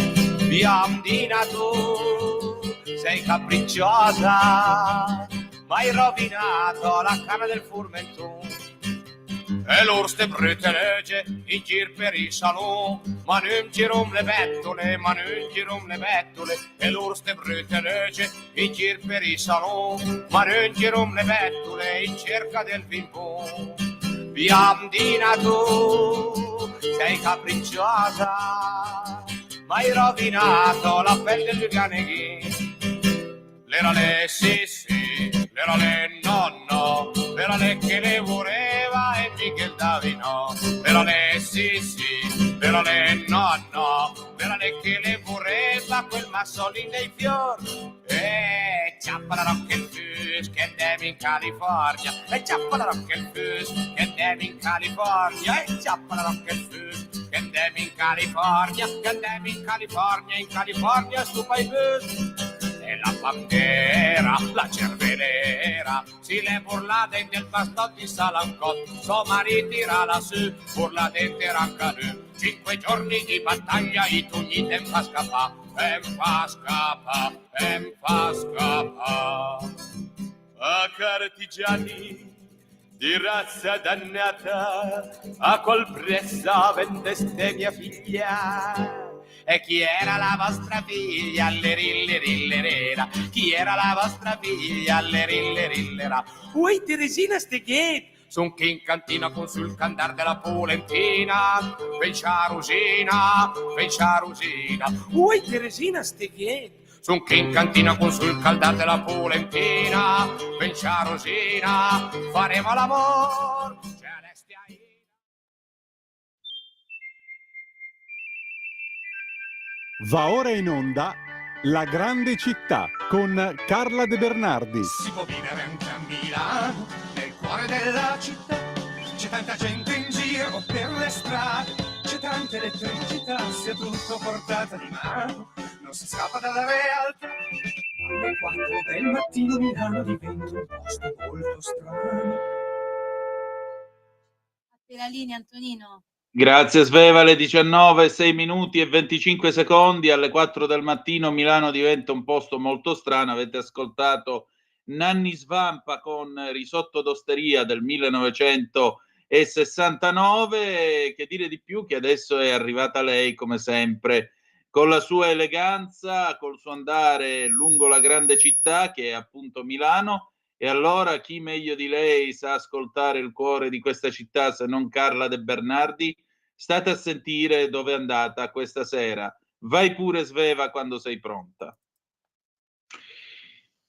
Biondina, tu sei capricciosa, ma hai rovinato la canna del furmentone. E loro ste brutte legge in gir per i salon, ma non girom le bettole, e loro ste brutte legge in gir per i salon, ma non girom le bettole in cerca del vin buon. Biondina, tu sei capricciosa, ma hai rovinato la pelle del caneghin. L'era lei sì, l'era lei no, l'era lei che le voleva e mica Davino. L'era lei sì, l'era lei no, l'era lei che le voleva quel massolino dei fiori. E ciappa la rock il fus che andiamo in California, e ciappa la rock il fus che andiamo in California, e ciappa la rock il fus che andiamo in California, in California stupa i bus. E la bandiera, la cervelera, si le burla dentro il bastone di Salancot, suo marito tira lassù, burla dentro Rancanù. 5 giorni di battaglia, i tugni te fa scappa, A cartigiani di razza dannata, a col pressa vendeste mia figlia. E chi era la vostra figlia? Lerilla, chi era la vostra figlia? Lerilla. Ui, Teresina Steghet, son che in cantina con sul candar della Polentina. Pensa Rosina. Ui, Teresina Steghet, son che in cantina con sul caldar della Polentina. Pensa Rosina, faremo l'amor. Va ora in onda La Grande Città con Carla De Bernardi. Si può vivere anche a Milano, nel cuore della città. C'è tanta gente in giro per le strade, c'è tanta elettricità, sia tutto portata di mano. Non si scappa dalla realtà. Alle 4 del mattino Milano diventa un posto molto strano. A te la linea, Antonino. Grazie Sveva, alle 19, 6 minuti e 25 secondi, alle 4 del mattino Milano diventa un posto molto strano. Avete ascoltato Nanni Svampa con Risotto d'Osteria del 1969, che dire di più, che adesso è arrivata lei come sempre con la sua eleganza, col suo andare lungo la grande città che è appunto Milano, E allora chi meglio di lei sa ascoltare il cuore di questa città se non Carla De Bernardi? State a sentire dove è andata questa sera. Vai pure Sveva quando sei pronta.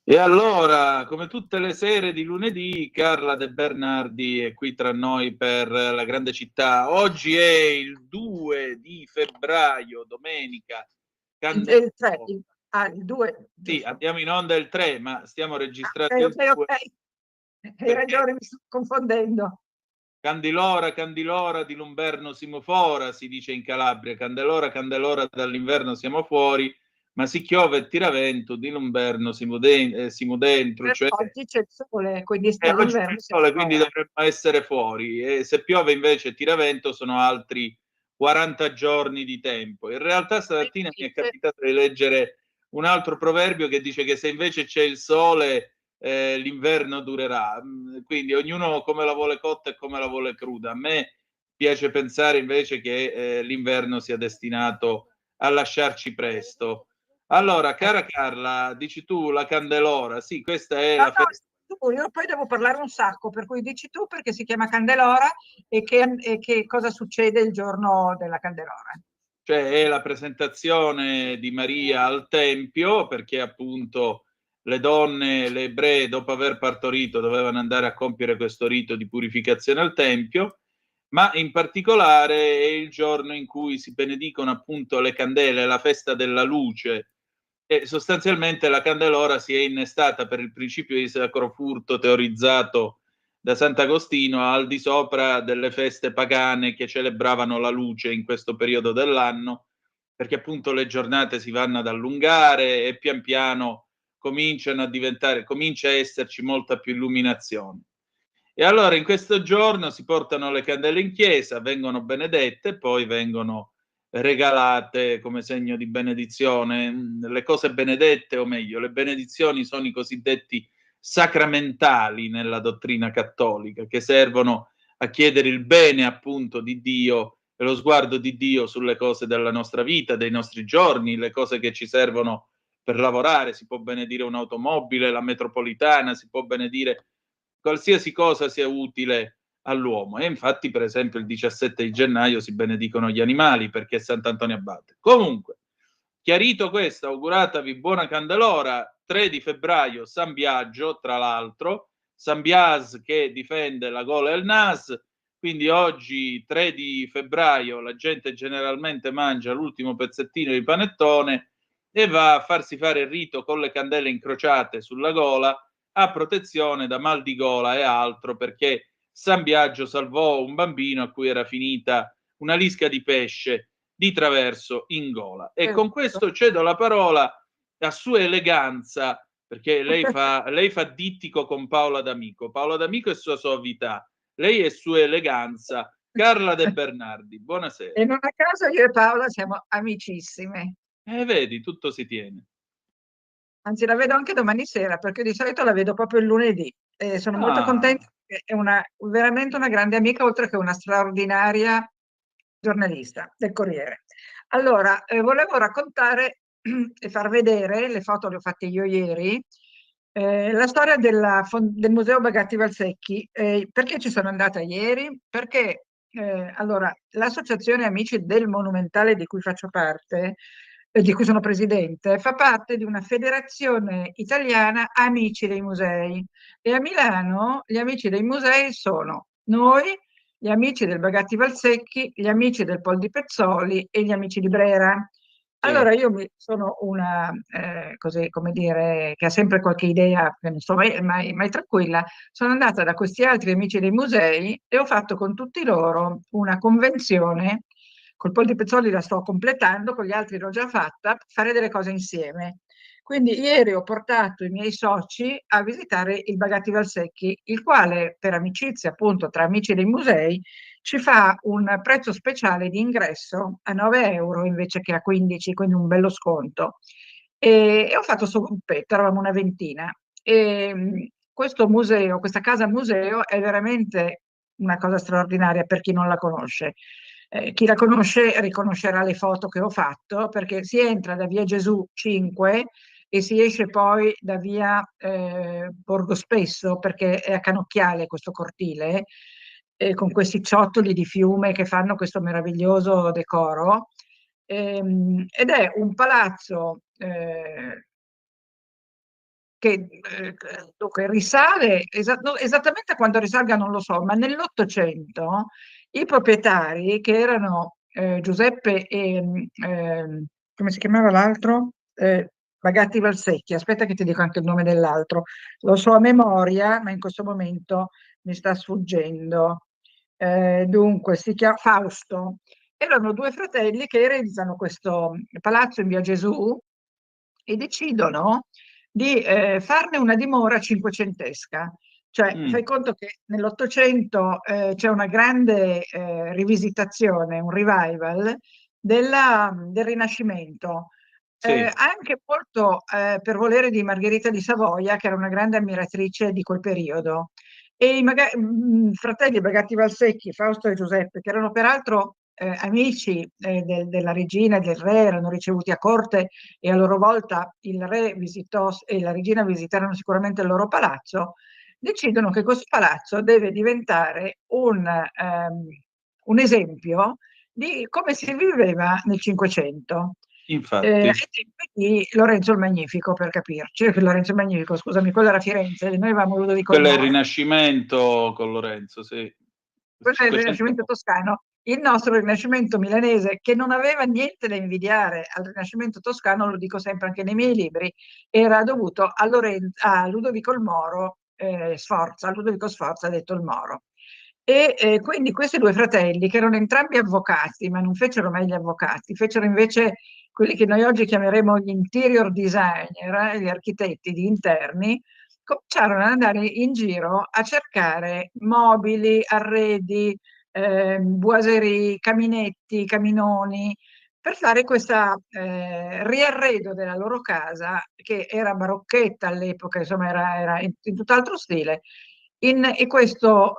E allora, come tutte le sere di lunedì, Carla De Bernardi è qui tra noi per la grande città. Oggi è il 2 di febbraio, domenica. Il 3, il 2. Sì, andiamo in onda il 3, ma stiamo registrando il 2. Hai ragione, mi sto confondendo. Candilora di Lumberno siamo fora, si dice in Calabria. Candelora dall'inverno siamo fuori, ma si chiove e tiravento di Lumberno siamo dentro. Cioè, oggi c'è il sole, quindi oggi c'è il sole, quindi dovremmo essere fuori. E se piove invece e tiravento sono altri 40 giorni di tempo. In realtà stamattina mi è capitato di leggere un altro proverbio che dice che se invece c'è il sole l'inverno durerà, quindi ognuno come la vuole cotta e come la vuole cruda. A me piace pensare invece che l'inverno sia destinato a lasciarci presto. Allora, cara Carla, dici tu la Candelora, sì, questa è la festa. Io poi devo parlare un sacco, per cui dici tu perché si chiama Candelora e che cosa succede il giorno della Candelora. Cioè è la presentazione di Maria al Tempio, perché appunto le donne, le ebree, dopo aver partorito, dovevano andare a compiere questo rito di purificazione al Tempio, ma in particolare è il giorno in cui si benedicono appunto le candele, la festa della luce, e sostanzialmente la Candelora si è innestata per il principio di sacro furto teorizzato da Sant'Agostino al di sopra delle feste pagane che celebravano la luce in questo periodo dell'anno, perché appunto le giornate si vanno ad allungare e pian piano comincia a esserci molta più illuminazione. E allora in questo giorno si portano le candele in chiesa, vengono benedette e poi vengono regalate come segno di benedizione. Le cose benedette, o meglio, le benedizioni sono i cosiddetti sacramentali nella dottrina cattolica, che servono a chiedere il bene appunto di Dio e lo sguardo di Dio sulle cose della nostra vita, dei nostri giorni, le cose che ci servono per lavorare. Si può benedire un'automobile, la metropolitana, si può benedire qualsiasi cosa sia utile all'uomo. E infatti, per esempio, il 17 di gennaio si benedicono gli animali perché è Sant'Antonio Abate. Comunque, chiarito questo, auguratevi buona Candelora. 3 di febbraio San Biagio, tra l'altro, San Bias che difende la gola e il nas, quindi oggi 3 di febbraio la gente generalmente mangia l'ultimo pezzettino di panettone e va a farsi fare il rito con le candele incrociate sulla gola a protezione da mal di gola e altro, perché San Biagio salvò un bambino a cui era finita una lisca di pesce di traverso in gola. E con questo cedo la parola a Sua Eleganza, perché lei fa dittico con Paola D'Amico. Paola D'Amico è sua soavità, lei è Sua Eleganza. Carla De Bernardi, buonasera. E non a caso io e Paola siamo amicissime. Vedi, tutto si tiene. Anzi, la vedo anche domani sera, perché di solito la vedo proprio il lunedì. Sono molto contenta, perché è veramente una grande amica, oltre che una straordinaria giornalista del Corriere. Allora, volevo raccontare e far vedere, le foto le ho fatte io ieri, la storia del Museo Bagatti Valsecchi. Perché ci sono andata ieri? Perché allora, l'associazione Amici del Monumentale di cui faccio parte, di cui sono presidente, fa parte di una federazione italiana Amici dei Musei, e a Milano gli Amici dei Musei sono noi, gli Amici del Bagatti Valsecchi, gli Amici del Pol di Pezzoli e gli Amici di Brera. Allora io sono una, così come dire, che ha sempre qualche idea, che non sto mai tranquilla, sono andata da questi altri Amici dei Musei e ho fatto con tutti loro una convenzione. Col Pol di Pezzoli la sto completando, con gli altri l'ho già fatta, per fare delle cose insieme. Quindi ieri ho portato i miei soci a visitare il Bagatti Valsecchi, il quale, per amicizia appunto tra Amici dei Musei, ci fa un prezzo speciale di ingresso a 9 euro invece che a 15, quindi un bello sconto. E ho fatto su un petto, eravamo una ventina. E questo museo, questa casa museo è veramente una cosa straordinaria per chi non la conosce. Chi la conosce riconoscerà le foto che ho fatto, perché si entra da via Gesù 5 e si esce poi da via Borgo Spesso, perché è a Canocchiale questo cortile, con questi ciottoli di fiume che fanno questo meraviglioso decoro. Ed è un palazzo che dunque risale, esattamente quando risalga non lo so, ma nell'800 i proprietari, che erano Giuseppe e come si chiamava l'altro? Bagatti Valsecchi, aspetta che ti dico anche il nome dell'altro, lo so a memoria, ma in questo momento mi sta sfuggendo. Dunque, si chiama Fausto. Erano due fratelli che ereditano questo palazzo in via Gesù e decidono di farne una dimora cinquecentesca. Cioè, fai conto che nell'Ottocento c'è una grande rivisitazione, un revival del Rinascimento. Sì. Anche molto per volere di Margherita di Savoia, che era una grande ammiratrice di quel periodo. E i fratelli Bagatti Valsecchi, Fausto e Giuseppe, che erano peraltro amici della regina e del re, erano ricevuti a corte e a loro volta il re visitò e la regina visitarono sicuramente il loro palazzo, decidono che questo palazzo deve diventare un esempio di come si viveva nel Cinquecento. Infatti. Di Lorenzo il Magnifico, per capirci. Lorenzo il Magnifico, scusami, quello era Firenze, noi avevamo Ludovico il Quello è il Moro. Rinascimento con Lorenzo, sì. Quello è il Rinascimento toscano. Il nostro Rinascimento milanese, che non aveva niente da invidiare al Rinascimento toscano, lo dico sempre anche nei miei libri, era dovuto a Ludovico il Moro, Sforza, Ludovico Sforza, detto il Moro. E quindi questi due fratelli, che erano entrambi avvocati, ma non fecero mai gli avvocati, fecero invece quelli che noi oggi chiameremo gli interior designer, gli architetti di interni, cominciarono ad andare in giro a cercare mobili, arredi, boiserie, caminetti, caminoni, per fare questo riarredo della loro casa, che era barocchetta all'epoca, insomma era in tutt'altro stile, in questo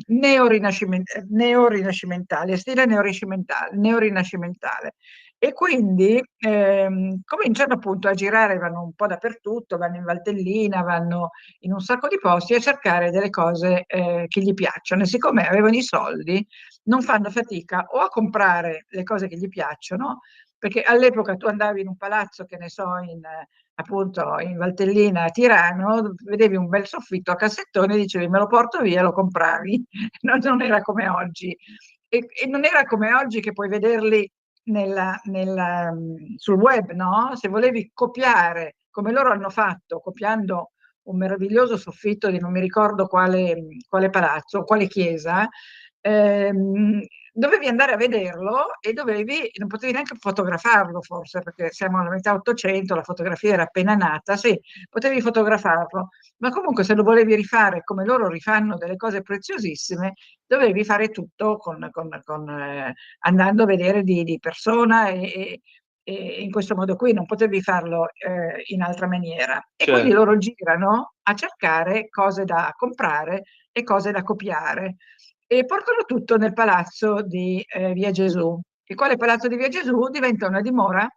neorinascimentale, stile neorinascimentale. E quindi cominciano appunto a girare, vanno un po' dappertutto, vanno in Valtellina, vanno in un sacco di posti a cercare delle cose che gli piacciono. E siccome avevano i soldi, non fanno fatica o a comprare le cose che gli piacciono, perché all'epoca tu andavi in un palazzo, che ne so, appunto in Valtellina a Tirano, vedevi un bel soffitto a cassettone, dicevi me lo porto via, lo compravi. Non era come oggi. E non era come oggi che puoi vederli sul web, no? Se volevi copiare, come loro hanno fatto, copiando un meraviglioso soffitto di non mi ricordo quale palazzo, quale chiesa, dovevi andare a vederlo e non potevi neanche fotografarlo forse, perché siamo alla metà Ottocento, la fotografia era appena nata, sì, potevi fotografarlo, ma comunque se lo volevi rifare come loro rifanno delle cose preziosissime, dovevi fare tutto andando a vedere di persona e in questo modo qui, non potevi farlo in altra maniera. E quindi loro girano a cercare cose da comprare e cose da copiare e portano tutto nel palazzo di Via Gesù, il quale palazzo di Via Gesù diventa una dimora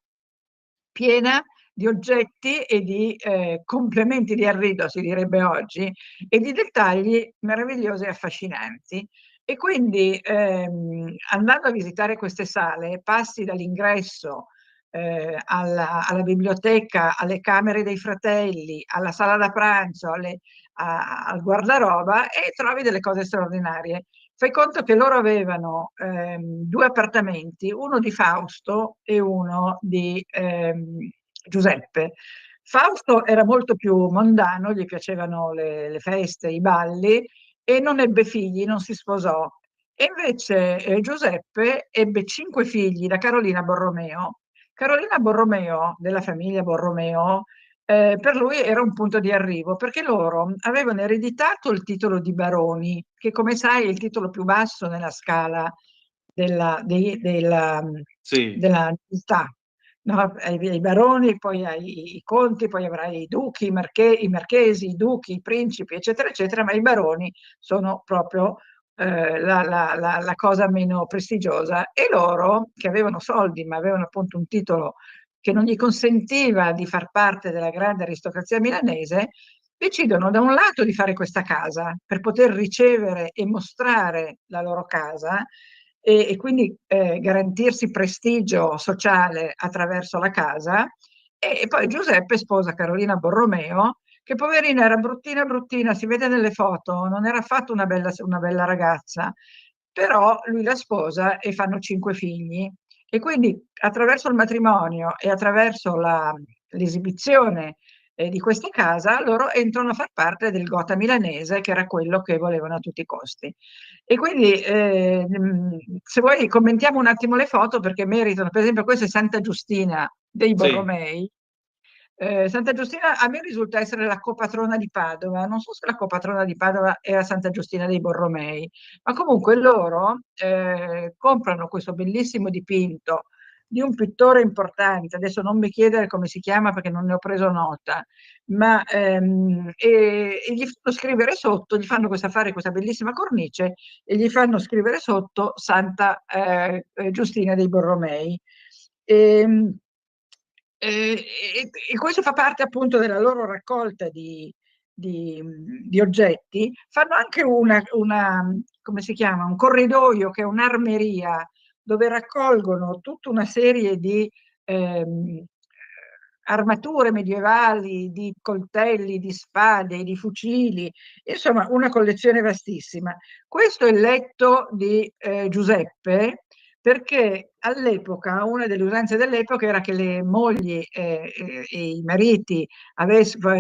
piena di oggetti e di complementi di arredo, si direbbe oggi, e di dettagli meravigliosi e affascinanti. E quindi andando a visitare queste sale, passi dall'ingresso alla biblioteca, alle camere dei fratelli, alla sala da pranzo, al guardaroba e trovi delle cose straordinarie. Fai conto che loro avevano due appartamenti, uno di Fausto e uno di Giuseppe. Fausto era molto più mondano, gli piacevano le feste, i balli e non ebbe figli, non si sposò. E invece Giuseppe ebbe 5 figli da Carolina Borromeo. Carolina Borromeo, della famiglia Borromeo, per lui era un punto di arrivo, perché loro avevano ereditato il titolo di baroni, che come sai è il titolo più basso nella scala della nobiltà. No? I baroni, poi hai i conti, poi avrai i duchi, i marchesi, i duchi, i principi, eccetera, eccetera, ma i baroni sono proprio la cosa meno prestigiosa. E loro, che avevano soldi, ma avevano appunto un titolo che non gli consentiva di far parte della grande aristocrazia milanese, decidono da un lato di fare questa casa per poter ricevere e mostrare la loro casa e quindi garantirsi prestigio sociale attraverso la casa, e poi Giuseppe sposa Carolina Borromeo, che poverina era bruttina bruttina, si vede nelle foto, non era affatto una bella ragazza, però lui la sposa e fanno 5 figli. E quindi attraverso il matrimonio e attraverso l'esibizione di questa casa, loro entrano a far parte del Gotha milanese, che era quello che volevano a tutti i costi. E quindi, se vuoi, commentiamo un attimo le foto, perché meritano. Per esempio, questa è Santa Giustina dei Borromei. Santa Giustina a me risulta essere la copatrona di Padova, non so se la copatrona di Padova era Santa Giustina dei Borromei, ma comunque loro comprano questo bellissimo dipinto di un pittore importante, adesso non mi chiedere come si chiama perché non ne ho preso nota, ma e gli fanno scrivere sotto, gli fanno fare questa bellissima cornice e gli fanno scrivere sotto Santa Giustina dei Borromei. E questo fa parte appunto della loro raccolta di oggetti. Fanno anche come si chiama, un corridoio che è un'armeria dove raccolgono tutta una serie di armature medievali, di coltelli, di spade, di fucili, insomma una collezione vastissima. Questo è il letto di Giuseppe, perché all'epoca, una delle usanze dell'epoca era che le mogli e i mariti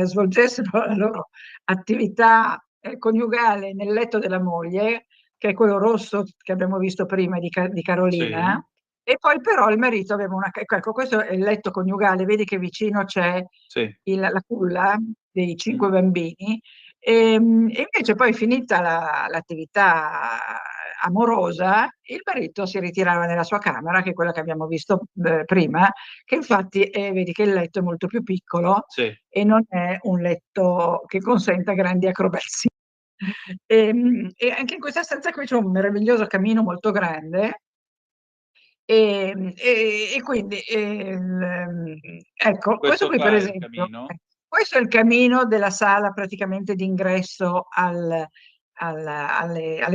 svolgessero la loro attività coniugale nel letto della moglie, che è quello rosso che abbiamo visto prima di Carolina, Sì. e poi però il marito aveva ecco, questo è il letto coniugale, vedi che vicino c'è la culla dei 5 bambini, e invece poi finita l'attività amorosa, il marito si ritirava nella sua camera, che è quella che abbiamo visto prima, che infatti vedi che il letto è molto più piccolo e non è un letto che consenta grandi acrobazie. E anche in questa stanza qui c'è un meraviglioso camino molto grande, e quindi ecco, questo qui per esempio, questo è il camino della sala praticamente d'ingresso alle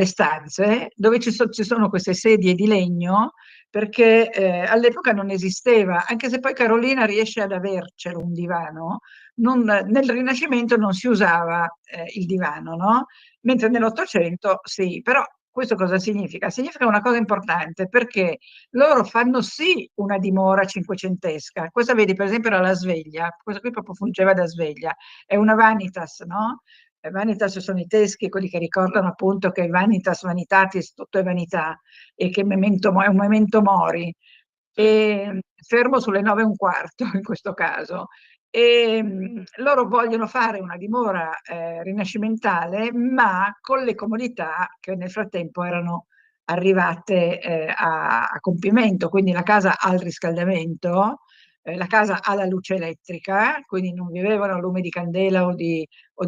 stanze, dove ci sono queste sedie di legno, perché all'epoca non esisteva, anche se poi Carolina riesce ad avercelo un divano, nel Rinascimento non si usava il divano, no? Mentre nell'Ottocento sì, però questo cosa significa? Significa una cosa importante, perché loro fanno sì una dimora cinquecentesca. Questa vedi per esempio era la sveglia, questa qui proprio fungeva da sveglia, è una vanitas, no? Vanitas sono i teschi, quelli che ricordano appunto che vanitas vanitatis, tutto è vanità, e che è un memento mori, e fermo sulle 9:15 in questo caso. E loro vogliono fare una dimora rinascimentale, ma con le comodità che nel frattempo erano arrivate a compimento, quindi la casa ha il riscaldamento, la casa ha la luce elettrica, quindi non vivevano a lume di candela o di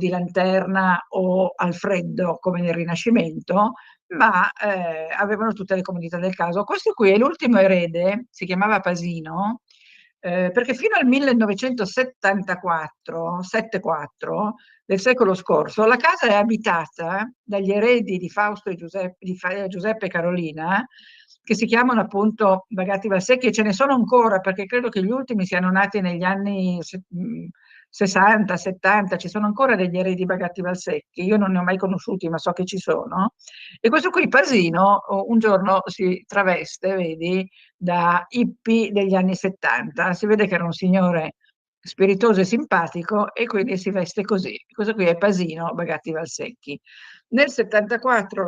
lanterna o al freddo come nel Rinascimento, ma avevano tutte le comodità del caso. Questo qui è l'ultimo erede, si chiamava Pasino, perché fino al 1974 del secolo scorso, la casa è abitata dagli eredi di Fausto e Giuseppe e Carolina, che si chiamano appunto Bagatti Valsecchi, e ce ne sono ancora, perché credo che gli ultimi siano nati negli anni 60, 70, ci sono ancora degli eredi Bagatti Valsecchi, io non ne ho mai conosciuti, ma so che ci sono. E questo qui, Pasino, un giorno si traveste, vedi, da hippie degli anni 70, si vede che era un signore spiritoso e simpatico, e quindi si veste così. Questo qui è Pasino Bagatti Valsecchi. Nel 74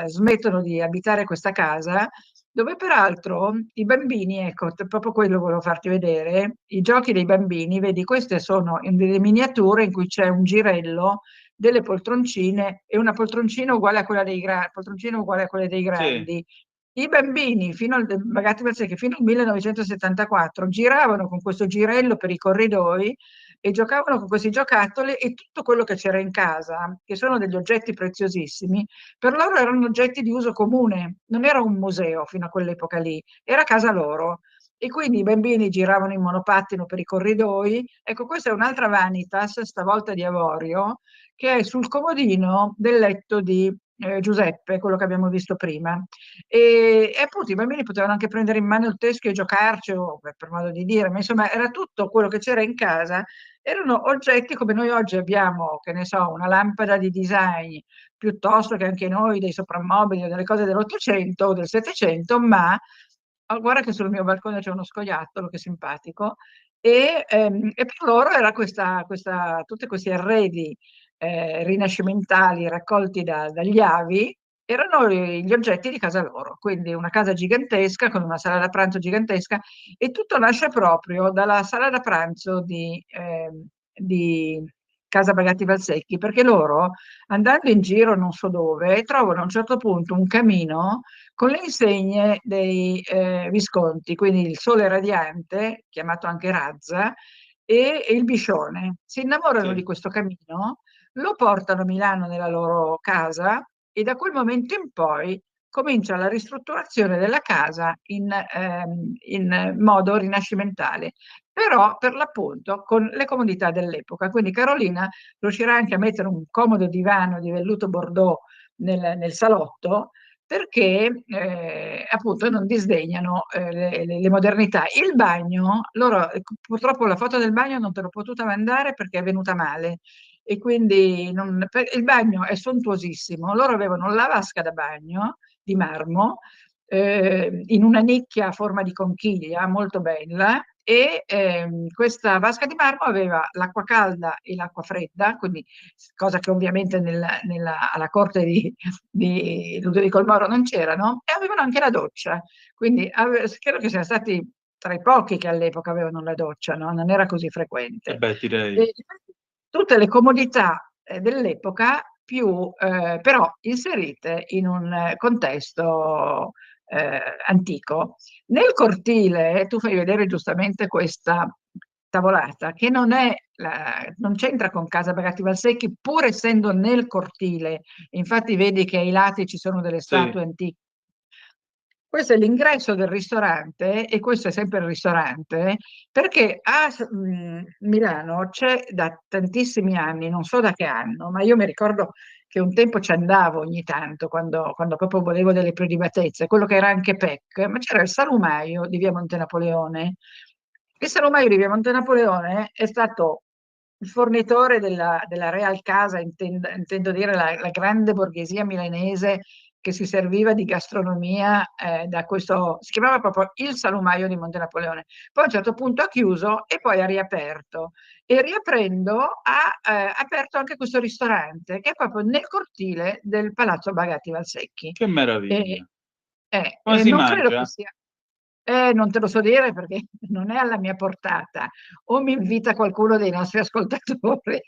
smettono di abitare questa casa, dove peraltro i bambini, ecco, proprio quello volevo farti vedere, i giochi dei bambini, vedi, queste sono delle miniature in cui c'è un girello, delle poltroncine e una poltroncina uguale a quella dei grandi. I bambini, Bagatti Valsecchi, fino al 1974 giravano con questo girello per i corridoi e giocavano con questi giocattoli, e tutto quello che c'era in casa, che sono degli oggetti preziosissimi, per loro erano oggetti di uso comune, non era un museo fino a quell'epoca lì, era casa loro. e quindi i bambini giravano in monopattino per i corridoi. Ecco, questa è un'altra vanitas, stavolta di avorio, che è sul comodino del letto di Giuseppe, quello che abbiamo visto prima. E appunto i bambini potevano anche prendere in mano il teschio e giocarci, o per modo di dire, ma insomma era tutto quello che c'era in casa. Erano oggetti come noi oggi abbiamo, che ne so, una lampada di design, piuttosto che anche noi dei soprammobili o delle cose dell'Ottocento o del Settecento, ma guarda che sul mio balcone c'è uno scoiattolo, che simpatico, e per loro era tutti questi arredi rinascimentali raccolti dagli avi, erano gli oggetti di casa loro, quindi una casa gigantesca con una sala da pranzo gigantesca, e tutto nasce proprio dalla sala da pranzo di Casa Bagatti Valsecchi, perché loro, andando in giro non so dove, trovano a un certo punto un camino con le insegne dei Visconti, quindi il Sole Radiante, chiamato anche Razza, e il Biscione. Si innamorano di questo camino, lo portano a Milano nella loro casa, e da quel momento in poi comincia la ristrutturazione della casa in modo rinascimentale, però per l'appunto con le comodità dell'epoca. Quindi Carolina riuscirà anche a mettere un comodo divano di velluto bordeaux nel salotto, perché appunto non disdegnano le modernità. Il bagno, loro purtroppo la foto del bagno non te l'ho potuta mandare perché è venuta male, e quindi il bagno è sontuosissimo. Loro avevano la vasca da bagno di marmo in una nicchia a forma di conchiglia molto bella, e questa vasca di marmo aveva l'acqua calda e l'acqua fredda, quindi cosa che ovviamente alla corte di Ludovico il Moro non c'erano, e avevano anche la doccia, quindi credo che siano stati tra i pochi che all'epoca avevano la doccia, no? Non era così frequente. Beh, direi. E tutte le comodità dell'epoca, però inserite in un contesto antico. Nel cortile, tu fai vedere giustamente questa tavolata, che non c'entra con Casa Bagatti Valsecchi, pur essendo nel cortile. Infatti vedi che ai lati ci sono delle statue antiche. Questo è l'ingresso del ristorante, e questo è sempre il ristorante, perché a Milano c'è da tantissimi anni, non so da che anno, ma io mi ricordo che un tempo ci andavo ogni tanto, quando proprio volevo delle prelibatezze, quello che era anche PEC, ma c'era il salumaio di via Monte Napoleone. Il salumaio di via Monte Napoleone è stato il fornitore della Real Casa, intendo dire la grande borghesia milanese, che si serviva di gastronomia da questo, si chiamava proprio il salumaio di Monte Napoleone. Poi a un certo punto ha chiuso e poi ha riaperto, e riaprendo ha aperto anche questo ristorante, che è proprio nel cortile del Palazzo Bagatti Valsecchi. Che meraviglia. Come si non mangia? credo che sia... non te lo so dire perché non è alla mia portata, o mi invita qualcuno dei nostri ascoltatori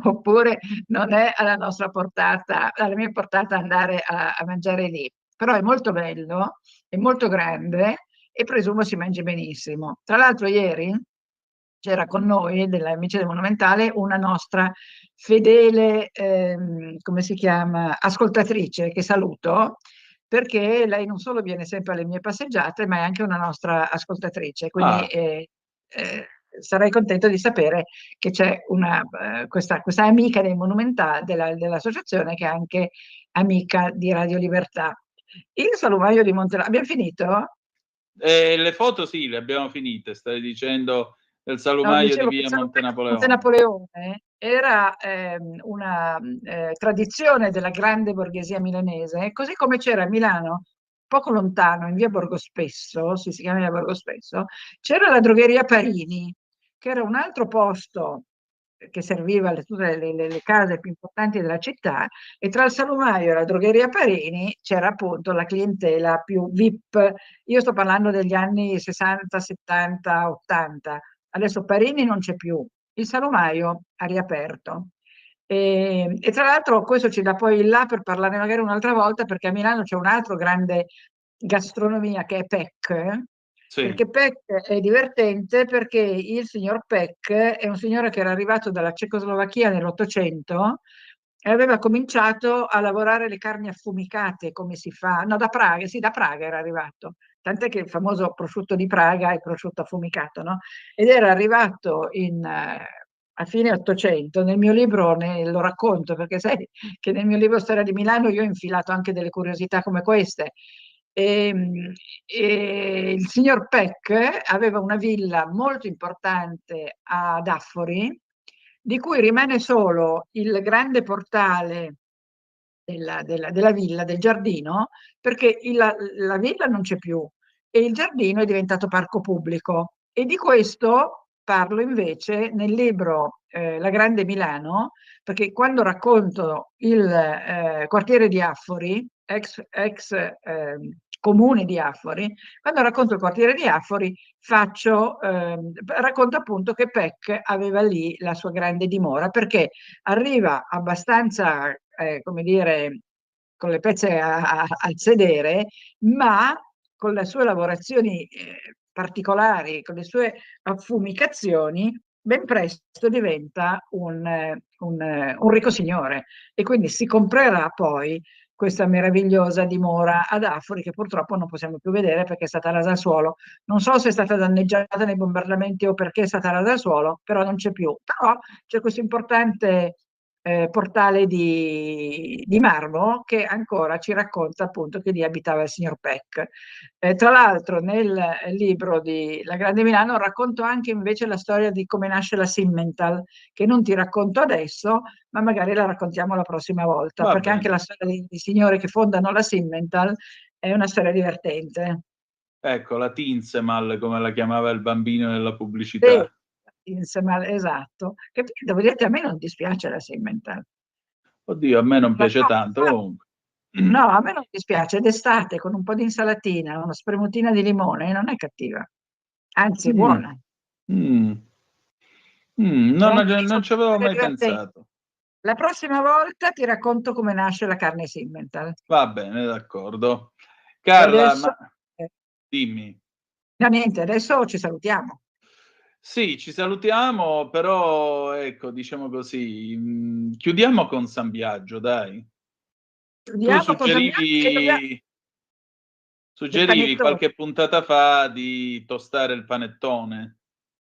oppure non è alla nostra portata, alla mia portata andare a mangiare lì. Però è molto bello, è molto grande, e presumo si mangi benissimo. Tra l'altro ieri c'era con noi, dell'Amici del Monumentale, una nostra fedele, come si chiama, ascoltatrice, che saluto, perché lei non solo viene sempre alle mie passeggiate, ma è anche una nostra ascoltatrice. Quindi sarei contento di sapere che c'è questa amica dei Monumentali, dell'associazione, che è anche amica di Radio Libertà. Il salumaio di Monte... Abbiamo finito? Le foto sì, le abbiamo finite. Stai dicendo del salumaio di via Monte Napoleone. Monte Napoleone era una tradizione della grande borghesia milanese, così come c'era a Milano, poco lontano, in via Borgospesso, si chiama via Borgospesso, c'era la drogheria Parini, che era un altro posto che serviva a tutte le case più importanti della città, e tra il salumaio e la drogheria Parini c'era appunto la clientela più VIP. Io sto parlando degli anni 60, 70, 80. Adesso Parini non c'è più, il salumaio ha riaperto. E tra l'altro questo ci dà poi il là per parlare magari un'altra volta, perché a Milano c'è un altro grande gastronomia che è PEC, perché PEC è divertente, perché il signor PEC è un signore che era arrivato dalla Cecoslovacchia nell'Ottocento e aveva cominciato a lavorare le carni affumicate, come si fa, no, da Praga, sì, da Praga era arrivato, tant'è che il famoso prosciutto di Praga è prosciutto affumicato, no? Ed era arrivato a fine 800, nel mio libro lo racconto, perché sai che nel mio libro Storia di Milano io ho infilato anche delle curiosità come queste. E il signor Peck aveva una villa molto importante ad Affori, di cui rimane solo il grande portale della villa, del giardino, perché la villa non c'è più e il giardino è diventato parco pubblico. E di questo parlo invece nel libro La Grande Milano, perché quando racconto il quartiere di Affori, ex comune di Affori, quando racconto il quartiere di Affori racconto appunto che Peck aveva lì la sua grande dimora, perché arriva abbastanza, come dire, con le pezze al sedere, ma con le sue lavorazioni particolari, con le sue affumicazioni, ben presto diventa un ricco signore e quindi si comprerà poi questa meravigliosa dimora ad Affori, che purtroppo non possiamo più vedere perché è stata rasa al suolo. Non so se è stata danneggiata nei bombardamenti o perché è stata rasa al suolo, però non c'è più. Però c'è questo importante portale di marmo che ancora ci racconta appunto che lì abitava il signor Peck. Tra l'altro nel libro di La Grande Milano racconto anche invece la storia di come nasce la Simmental, che non ti racconto adesso, ma magari la raccontiamo la prossima volta, Va perché bene. anche la storia di signori che fondano la Simmental è una storia divertente. Ecco, la Tinsemal, come la chiamava il bambino nella pubblicità. Insomma, esatto. Che devo dirti, a me non dispiace la Simmental. Oddio, a me non piace tanto, comunque. No, a me non dispiace, d'estate con un po' di insalatina, una spremutina di limone, non è cattiva, anzi è buona. Non ci avevo mai pensato. La prossima volta ti racconto come nasce la carne Simmental. Va bene, d'accordo. Carla, adesso, dimmi. No, niente, adesso ci salutiamo. Sì, ci salutiamo, però ecco, diciamo così, chiudiamo con San Biagio, dai. Chiudiamo Tu con San Biagio suggerivi qualche puntata fa di tostare il panettone.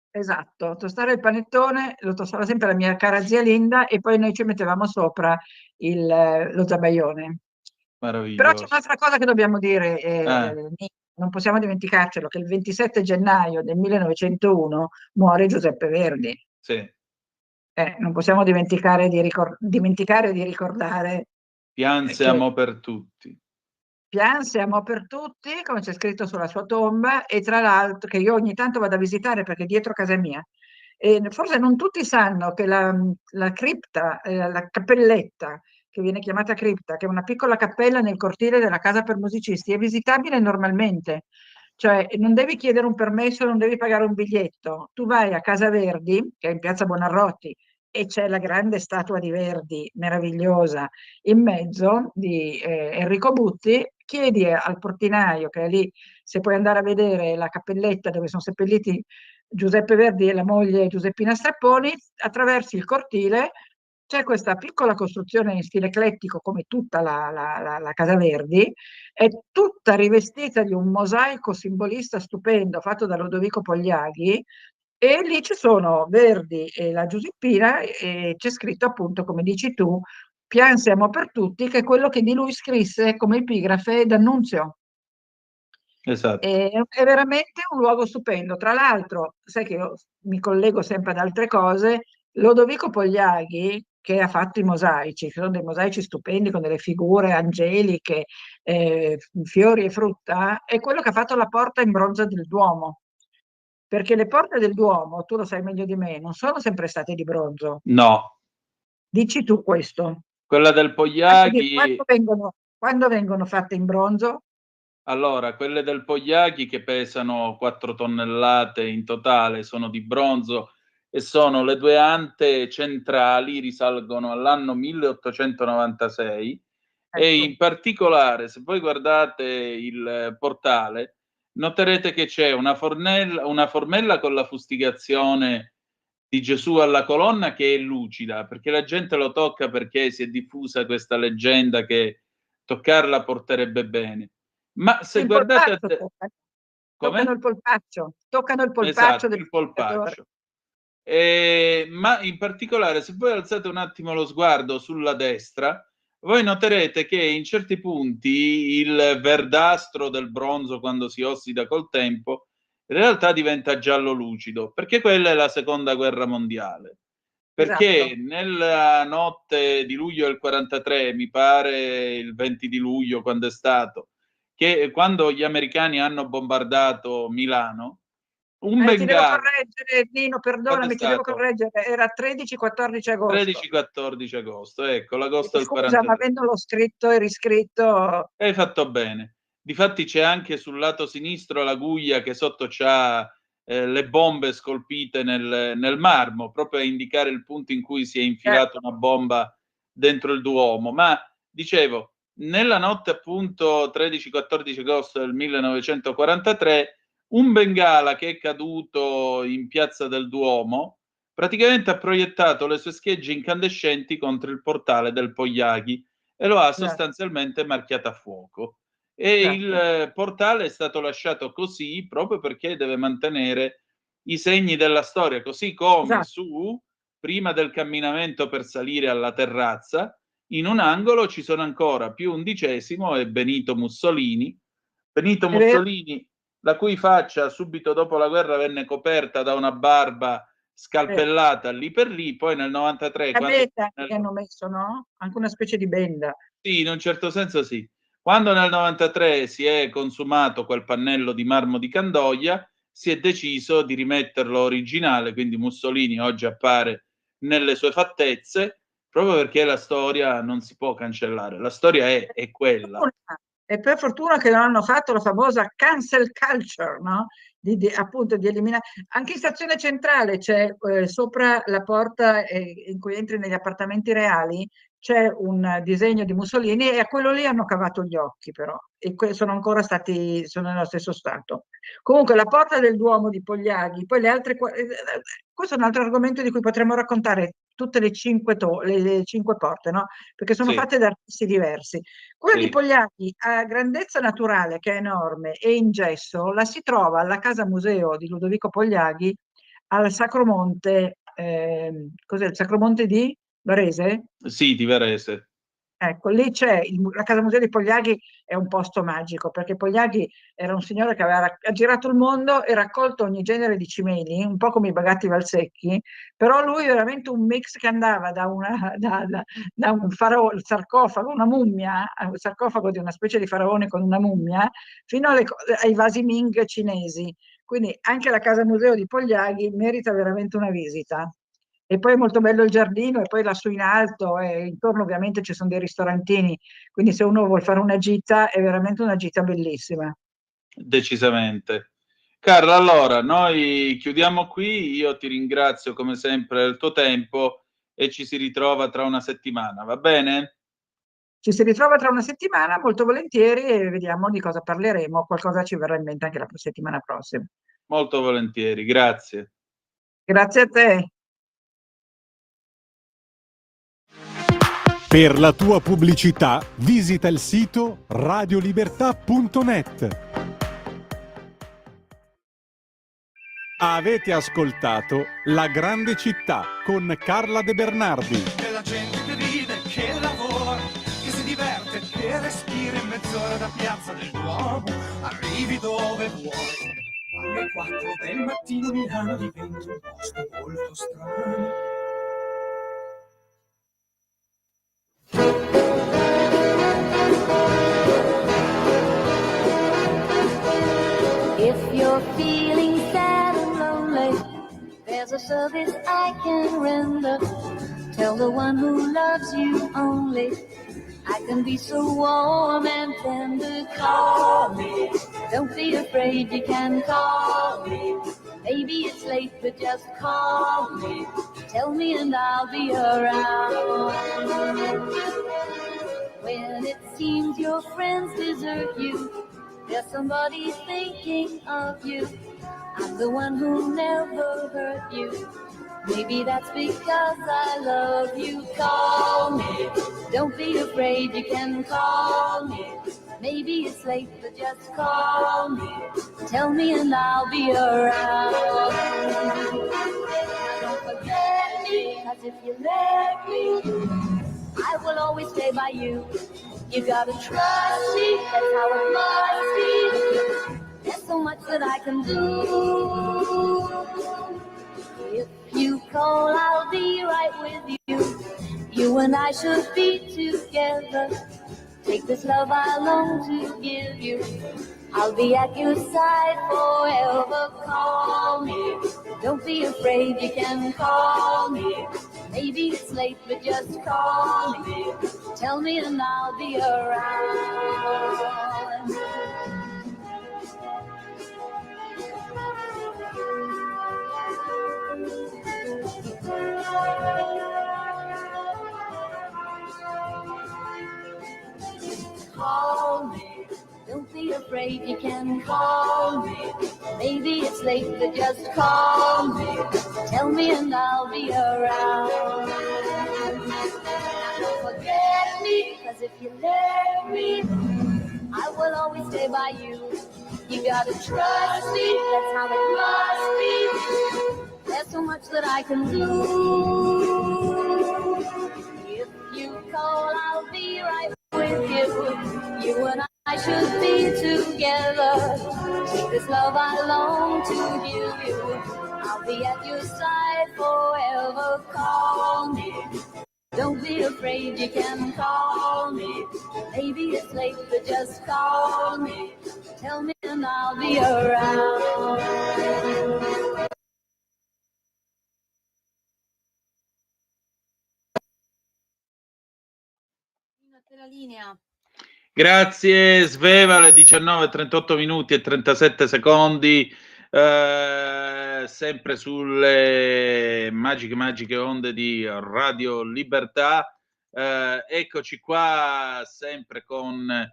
Esatto, tostare il panettone, lo tostava sempre la mia cara zia Linda e poi noi ci mettevamo sopra lo zabaione. Meraviglioso. Però c'è un'altra cosa che dobbiamo dire, non possiamo dimenticarcelo, che il 27 gennaio del 1901 muore Giuseppe Verdi. Sì. Non possiamo dimenticare di ricordare. Pianse amò per tutti. Pianse amò per tutti, come c'è scritto sulla sua tomba, e tra l'altro che io ogni tanto vado a visitare perché è dietro casa mia. E forse non tutti sanno che la cripta, la cappelletta, che viene chiamata cripta, che è una piccola cappella nel cortile della casa per musicisti, è visitabile normalmente. Cioè non devi chiedere un permesso, non devi pagare un biglietto. Tu vai a Casa Verdi, che è in piazza Buonarroti, e c'è la grande statua di Verdi, meravigliosa, in mezzo, di Enrico Butti, chiedi al portinaio, che è lì, se puoi andare a vedere la cappelletta dove sono seppelliti Giuseppe Verdi e la moglie Giuseppina Strapponi, attraversi il cortile, c'è questa piccola costruzione in stile eclettico, come tutta la Casa Verdi, è tutta rivestita di un mosaico simbolista stupendo fatto da Lodovico Pogliaghi, e lì ci sono Verdi e la Giuseppina e c'è scritto appunto, come dici tu, Pianse amò per tutti, che è quello che di lui scrisse come epigrafe D'Annunzio. Esatto. È veramente un luogo stupendo. Tra l'altro, sai che io mi collego sempre ad altre cose, Lodovico Pogliaghi, che ha fatto i mosaici, che sono dei mosaici stupendi con delle figure angeliche, fiori e frutta, è quello che ha fatto la porta in bronzo del Duomo. Perché le porte del Duomo, tu lo sai meglio di me, non sono sempre state di bronzo. No. Dici tu questo. Quella del Pogliaghi. Quando vengono fatte in bronzo? Allora, quelle del Pogliaghi che pesano 4 tonnellate in totale sono di bronzo e sono le due ante centrali, risalgono all'anno 1896 e in particolare, se voi guardate il portale, noterete che c'è una formella con la fustigazione di Gesù alla colonna che è lucida, perché la gente lo tocca perché si è diffusa questa leggenda che toccarla porterebbe bene. Ma se guardate Come? Toccano il polpaccio Esatto, del il polpaccio. Ma in particolare, se voi alzate un attimo lo sguardo sulla destra, voi noterete che in certi punti il verdastro del bronzo, quando si ossida col tempo, in realtà diventa giallo lucido, perché quella è la seconda guerra mondiale. Perché Esatto. nella notte di luglio del 43, mi pare il 20 di luglio, quando è stato, che quando gli americani hanno bombardato Milano, un Ti devo bengala... correggere, Nino, perdonami, ti devo correggere, era 13-14 agosto. 13-14 agosto, ecco, l'agosto del Scusa, 43. ma avendolo scritto e riscritto... Hai fatto bene. Difatti c'è anche sul lato sinistro la guglia che sotto c'ha le bombe scolpite nel marmo, proprio a indicare il punto in cui si è infilata una bomba dentro il Duomo. Ma, dicevo, nella notte appunto 13-14 agosto del 1943, un bengala che è caduto in piazza del Duomo praticamente ha proiettato le sue schegge incandescenti contro il portale del Pogliaghi e lo ha sostanzialmente marchiato a fuoco. E il portale è stato lasciato così proprio perché deve mantenere i segni della storia, così come su, prima del camminamento per salire alla terrazza, in un angolo ci sono ancora Pio XI e Benito Mussolini. Benito Mussolini, la cui faccia subito dopo la guerra venne coperta da una barba scalpellata lì per lì, poi nel 93... La benda che hanno messo, no? Anche una specie di benda. Sì, in un certo senso sì. Quando nel 93 si è consumato quel pannello di marmo di Candoia, si è deciso di rimetterlo originale, quindi Mussolini oggi appare nelle sue fattezze, proprio perché la storia non si può cancellare, la storia è quella. E per fortuna che non hanno fatto la famosa cancel culture, no? Appunto di eliminare. Anche in stazione centrale c'è sopra la porta in cui entri negli appartamenti reali, c'è un disegno di Mussolini e a quello lì hanno cavato gli occhi però, e sono ancora stati, sono nello stesso stato. Comunque la porta del Duomo di Pogliaghi, poi le altre, questo è un altro argomento di cui potremmo raccontare tutte le cinque porte, no? Perché sono fatte da artisti diversi. Quella di Pogliaghi a grandezza naturale, che è enorme, e in gesso, la si trova alla Casa Museo di Ludovico Pogliaghi al Sacromonte, cos'è il Sacromonte di Varese? Sì, di Varese. Ecco, lì c'è la Casa Museo di Pogliaghi, è un posto magico, perché Pogliaghi era un signore che ha girato il mondo e raccolto ogni genere di cimeli, un po' come i Bagatti Valsecchi, però lui è veramente un mix che andava da un sarcofago, una mummia, un sarcofago di una specie di faraone con una mummia, fino ai vasi Ming cinesi. Quindi anche la Casa Museo di Pogliaghi merita veramente una visita. E poi è molto bello il giardino, e poi lassù in alto e intorno ovviamente ci sono dei ristorantini, quindi se uno vuole fare una gita è veramente una gita bellissima. Decisamente. Carla, allora noi chiudiamo qui, io ti ringrazio come sempre del tuo tempo e ci si ritrova tra una settimana, va bene? Ci si ritrova tra una settimana, molto volentieri, e vediamo di cosa parleremo, qualcosa ci verrà in mente anche la settimana prossima. Molto volentieri, grazie. Grazie a te. Per la tua pubblicità visita il sito radiolibertà.net. Avete ascoltato La Grande Città con Carla De Bernardi. Che la gente che ride, che lavora, che si diverte, che respira in mezz'ora da Piazza del Duomo, arrivi dove vuoi. Alle 4 del mattino Milano diventa un posto molto strano. If you're feeling sad and lonely, there's a service I can render. Tell the one who loves you only, I can be so warm and tender. Call me, don't be afraid, you can call me. Maybe it's late, but just call me. Tell me and I'll be around. When it seems your friends desert you, there's somebody thinking of you. I'm the one who never hurt you. Maybe that's because I love you. Call me, don't be afraid, you can call me. Maybe it's late, but just call me. Tell me and I'll be around. Now don't forget me, 'cause if you let me, I will always stay by you. You gotta trust me, that's how it must be. There's so much that I can do. If you call, I'll be right with you. You and I should be together. Take this love I long to give you. I'll be at your side forever. Call me, don't be afraid, you can call me. Maybe it's late, but just call me. Tell me and I'll be around. Call me, don't be afraid, you can call me. Maybe it's late, but just call me. Tell me and I'll be around. Don't forget me, 'cause if you let me, I will always stay by you. You gotta trust me, that's how it must be. There's so much that I can do. If you call, I'll be right with you. You and I should be together. Take this love I long to give you. I'll be at your side forever. Call me, don't be afraid, you can call me. Maybe it's late, but just call me. Tell me and I'll be around. La linea. Grazie Sveva, alle 19:38 minuti e 37 secondi, sempre sulle magiche onde di Radio Libertà. Eccoci qua sempre con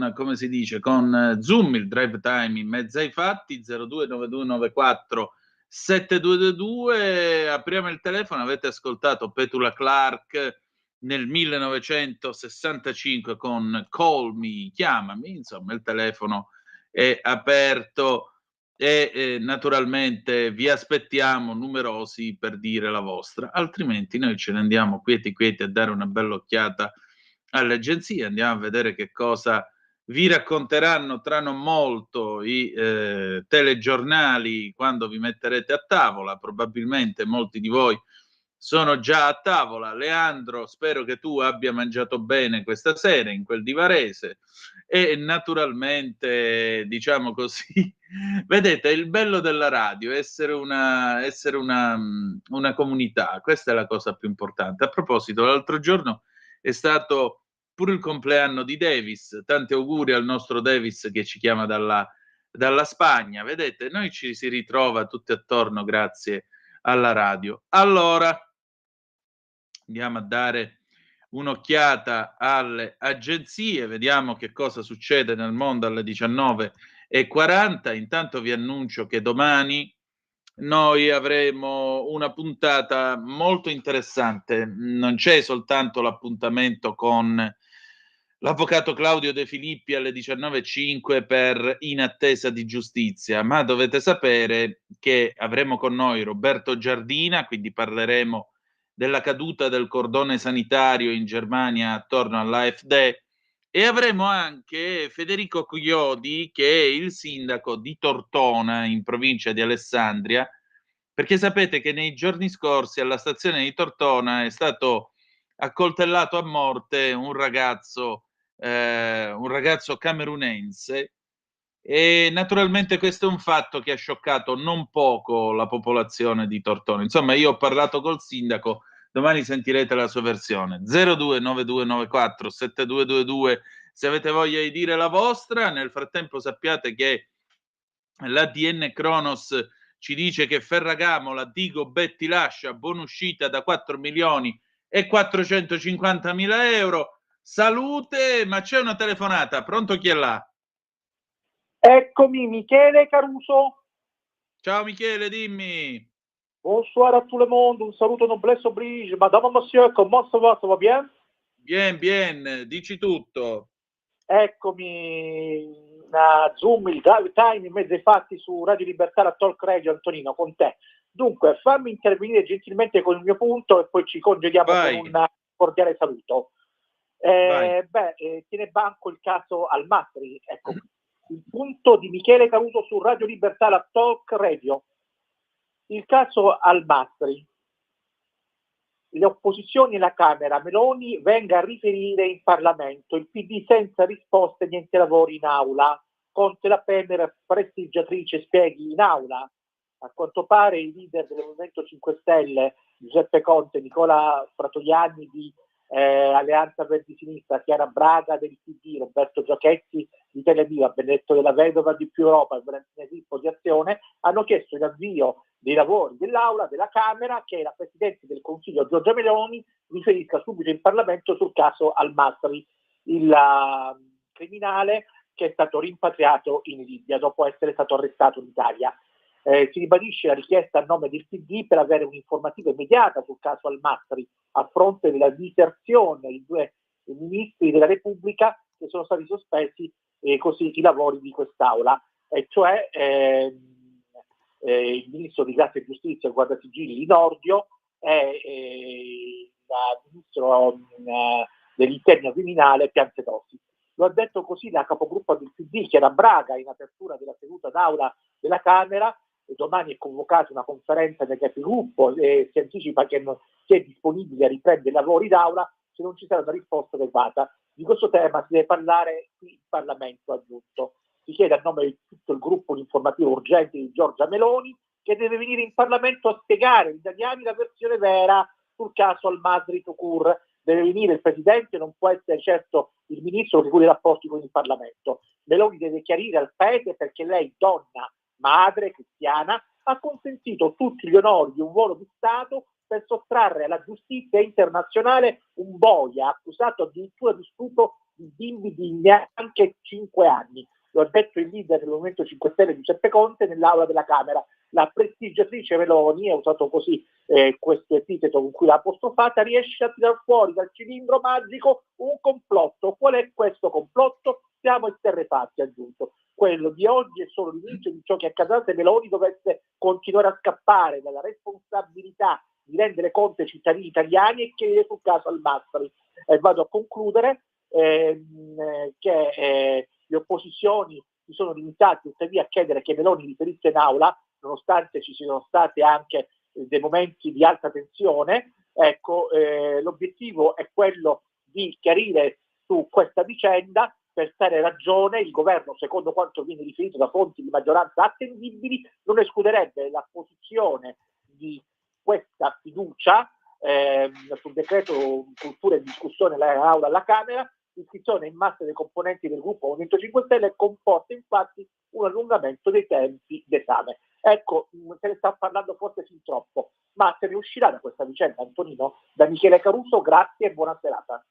come si dice, con Zoom, il drive time in mezzo ai fatti. 029294 7222. Apriamo il telefono. Avete ascoltato Petula Clark nel 1965 con Call Me, chiamami, insomma il telefono è aperto e naturalmente vi aspettiamo numerosi per dire la vostra, altrimenti noi ce ne andiamo quieti a dare una bella occhiata alle agenzie, andiamo a vedere che cosa vi racconteranno tra non molto i telegiornali quando vi metterete a tavola. Probabilmente molti di voi sono già a tavola. Leandro, spero che tu abbia mangiato bene questa sera in quel di Varese e naturalmente, diciamo così, vedete, il bello della radio è essere una comunità, questa è la cosa più importante. A proposito, l'altro giorno è stato pure il compleanno di Davis, tanti auguri al nostro Davis che ci chiama dalla Spagna. Vedete, noi ci si ritrova tutti attorno grazie alla radio. Allora, andiamo a dare un'occhiata alle agenzie, vediamo che cosa succede nel mondo alle 19:40. Intanto vi annuncio che domani noi avremo una puntata molto interessante. Non c'è soltanto l'appuntamento con l'avvocato Claudio De Filippi alle 19:05 per In attesa di giustizia, ma dovete sapere che avremo con noi Roberto Giardina, quindi parleremo della caduta del cordone sanitario in Germania attorno all'AfD, e avremo anche Federico Chiodi, che è il sindaco di Tortona in provincia di Alessandria, perché sapete che nei giorni scorsi alla stazione di Tortona è stato accoltellato a morte un ragazzo camerunense, e naturalmente questo è un fatto che ha scioccato non poco la popolazione di Tortona. Insomma, io ho parlato col sindaco, domani sentirete la sua versione. 029294 7222 se avete voglia di dire la vostra. Nel frattempo sappiate che l'ADN Cronos ci dice che Ferragamo, la Digo Betti lascia, buonuscita da 4.450.000 euro. Salute, ma c'è una telefonata. Pronto, chi è là? Eccomi, Michele Caruso. Ciao Michele, dimmi. Bonsoir à tout le monde, un saluto noblesse oblige, madame, monsieur, comment ça va bien? Bien, dici tutto. Eccomi a Zoom, il drive time in mezzo ai fatti su Radio Libertà, la Talk Radio, Antonino, con te. Dunque, fammi intervenire gentilmente con il mio punto e poi ci congediamo con un cordiale saluto. Tiene banco il caso Al-Masri. Ecco, il punto di Michele Caruso su Radio Libertà, la Talk Radio. Il caso Al-Masri. Le opposizioni alla Camera, Meloni venga a riferire in Parlamento, il PD senza risposte, niente lavori in aula. Conte la Premier prestigiatrice spieghi in aula. A quanto pare i leader del Movimento 5 Stelle, Giuseppe Conte, Nicola Fratoianni di Alleanza Verdi Sinistra, Chiara Braga del PD, Roberto Giachetti di Televiva, Benedetto della Vedova di Più Europa e Valentina Filippo di Azione, hanno chiesto l'avvio dei lavori dell'Aula della Camera che la Presidente del Consiglio Giorgia Meloni riferisca subito in Parlamento sul caso Al-Masri, il criminale che è stato rimpatriato in Libia dopo essere stato arrestato in Italia. Si ribadisce la richiesta a nome del PD per avere un'informativa immediata sul caso Al-Masri a fronte della diserzione di 2 ministri della Repubblica che sono stati sospesi così i lavori di quest'Aula, e cioè il ministro di Grazia e Giustizia e Guardasigilli Nordio e il ministro dell'Interno Criminale Piantedosi. Lo ha detto così la capogruppo del PD Chiara Braga in apertura della seduta d'Aula della Camera. Domani è convocata una conferenza dei capigruppo e si anticipa che si è disponibile a riprendere i lavori d'Aula se non ci sarà una risposta adeguata. Di questo tema si deve parlare qui in Parlamento, aggiunto. Si chiede a nome di tutto il gruppo di informativo urgente di Giorgia Meloni che deve venire in Parlamento a spiegare agli italiani la versione vera sul caso Al-Masri Tukur. Deve venire il Presidente, non può essere certo il Ministro che cura i rapporti con il Parlamento. Meloni deve chiarire al Paese perché lei, donna, madre, cristiana, ha consentito tutti gli onori di un volo di Stato per sottrarre alla giustizia internazionale un boia accusato addirittura di stupro di bimbi di neanche 5 anni. Lo ha detto il leader del Movimento 5 Stelle Giuseppe Conte nell'aula della Camera. La prestigiatrice Meloni, ha usato così questo epiteto con cui l'ha apostrofata, riesce a tirar fuori dal cilindro magico un complotto. Qual è questo complotto? Siamo esterrefatti, ha aggiunto. Quello di oggi è solo l'inizio di ciò che accadrà se Meloni dovesse continuare a scappare dalla responsabilità di rendere conto ai cittadini italiani e chiedere sul caso Al-Masri. Vado a concludere che le opposizioni si sono limitate tuttavia a chiedere che Meloni riferisse in aula, nonostante ci siano stati anche dei momenti di alta tensione. Ecco, l'obiettivo è quello di chiarire su questa vicenda. Per tale ragione il governo, secondo quanto viene riferito da fonti di maggioranza attendibili, non escluderebbe la posizione di questa fiducia sul decreto cultura in discussione nell'aula alla Camera. L'iscrizione in massa dei componenti del gruppo Movimento 5 Stelle comporta infatti un allungamento dei tempi d'esame. Ecco, se ne sta parlando forse fin troppo, ma se ne uscirà da questa vicenda, Antonino? Da Michele Caruso, grazie e buona serata.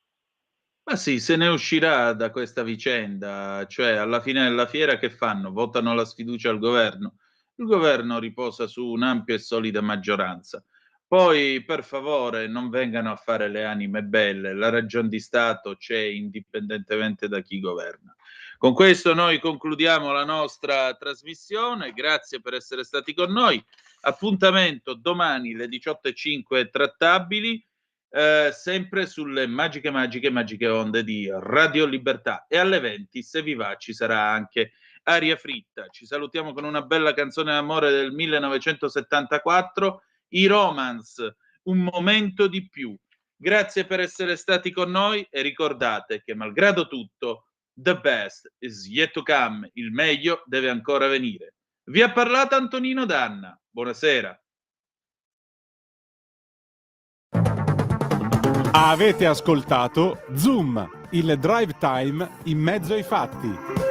Ma sì, se ne uscirà da questa vicenda, cioè alla fine della fiera che fanno? Votano la sfiducia al governo. Il governo riposa su un'ampia e solida maggioranza. Poi, per favore, non vengano a fare le anime belle, la ragion di Stato c'è indipendentemente da chi governa. Con questo noi concludiamo la nostra trasmissione, grazie per essere stati con noi. Appuntamento domani alle 18:05 trattabili, sempre sulle magiche onde di Radio Libertà, e alle 20, se vi va, ci sarà anche Aria Fritta. Ci salutiamo con una bella canzone d'amore del 1974, I Romance, Un momento di più. Grazie per essere stati con noi e ricordate che malgrado tutto, the best is yet to come, il meglio deve ancora venire. Vi ha parlato Antonino Danna. Buonasera. Avete ascoltato Zoom, il drive time in mezzo ai fatti.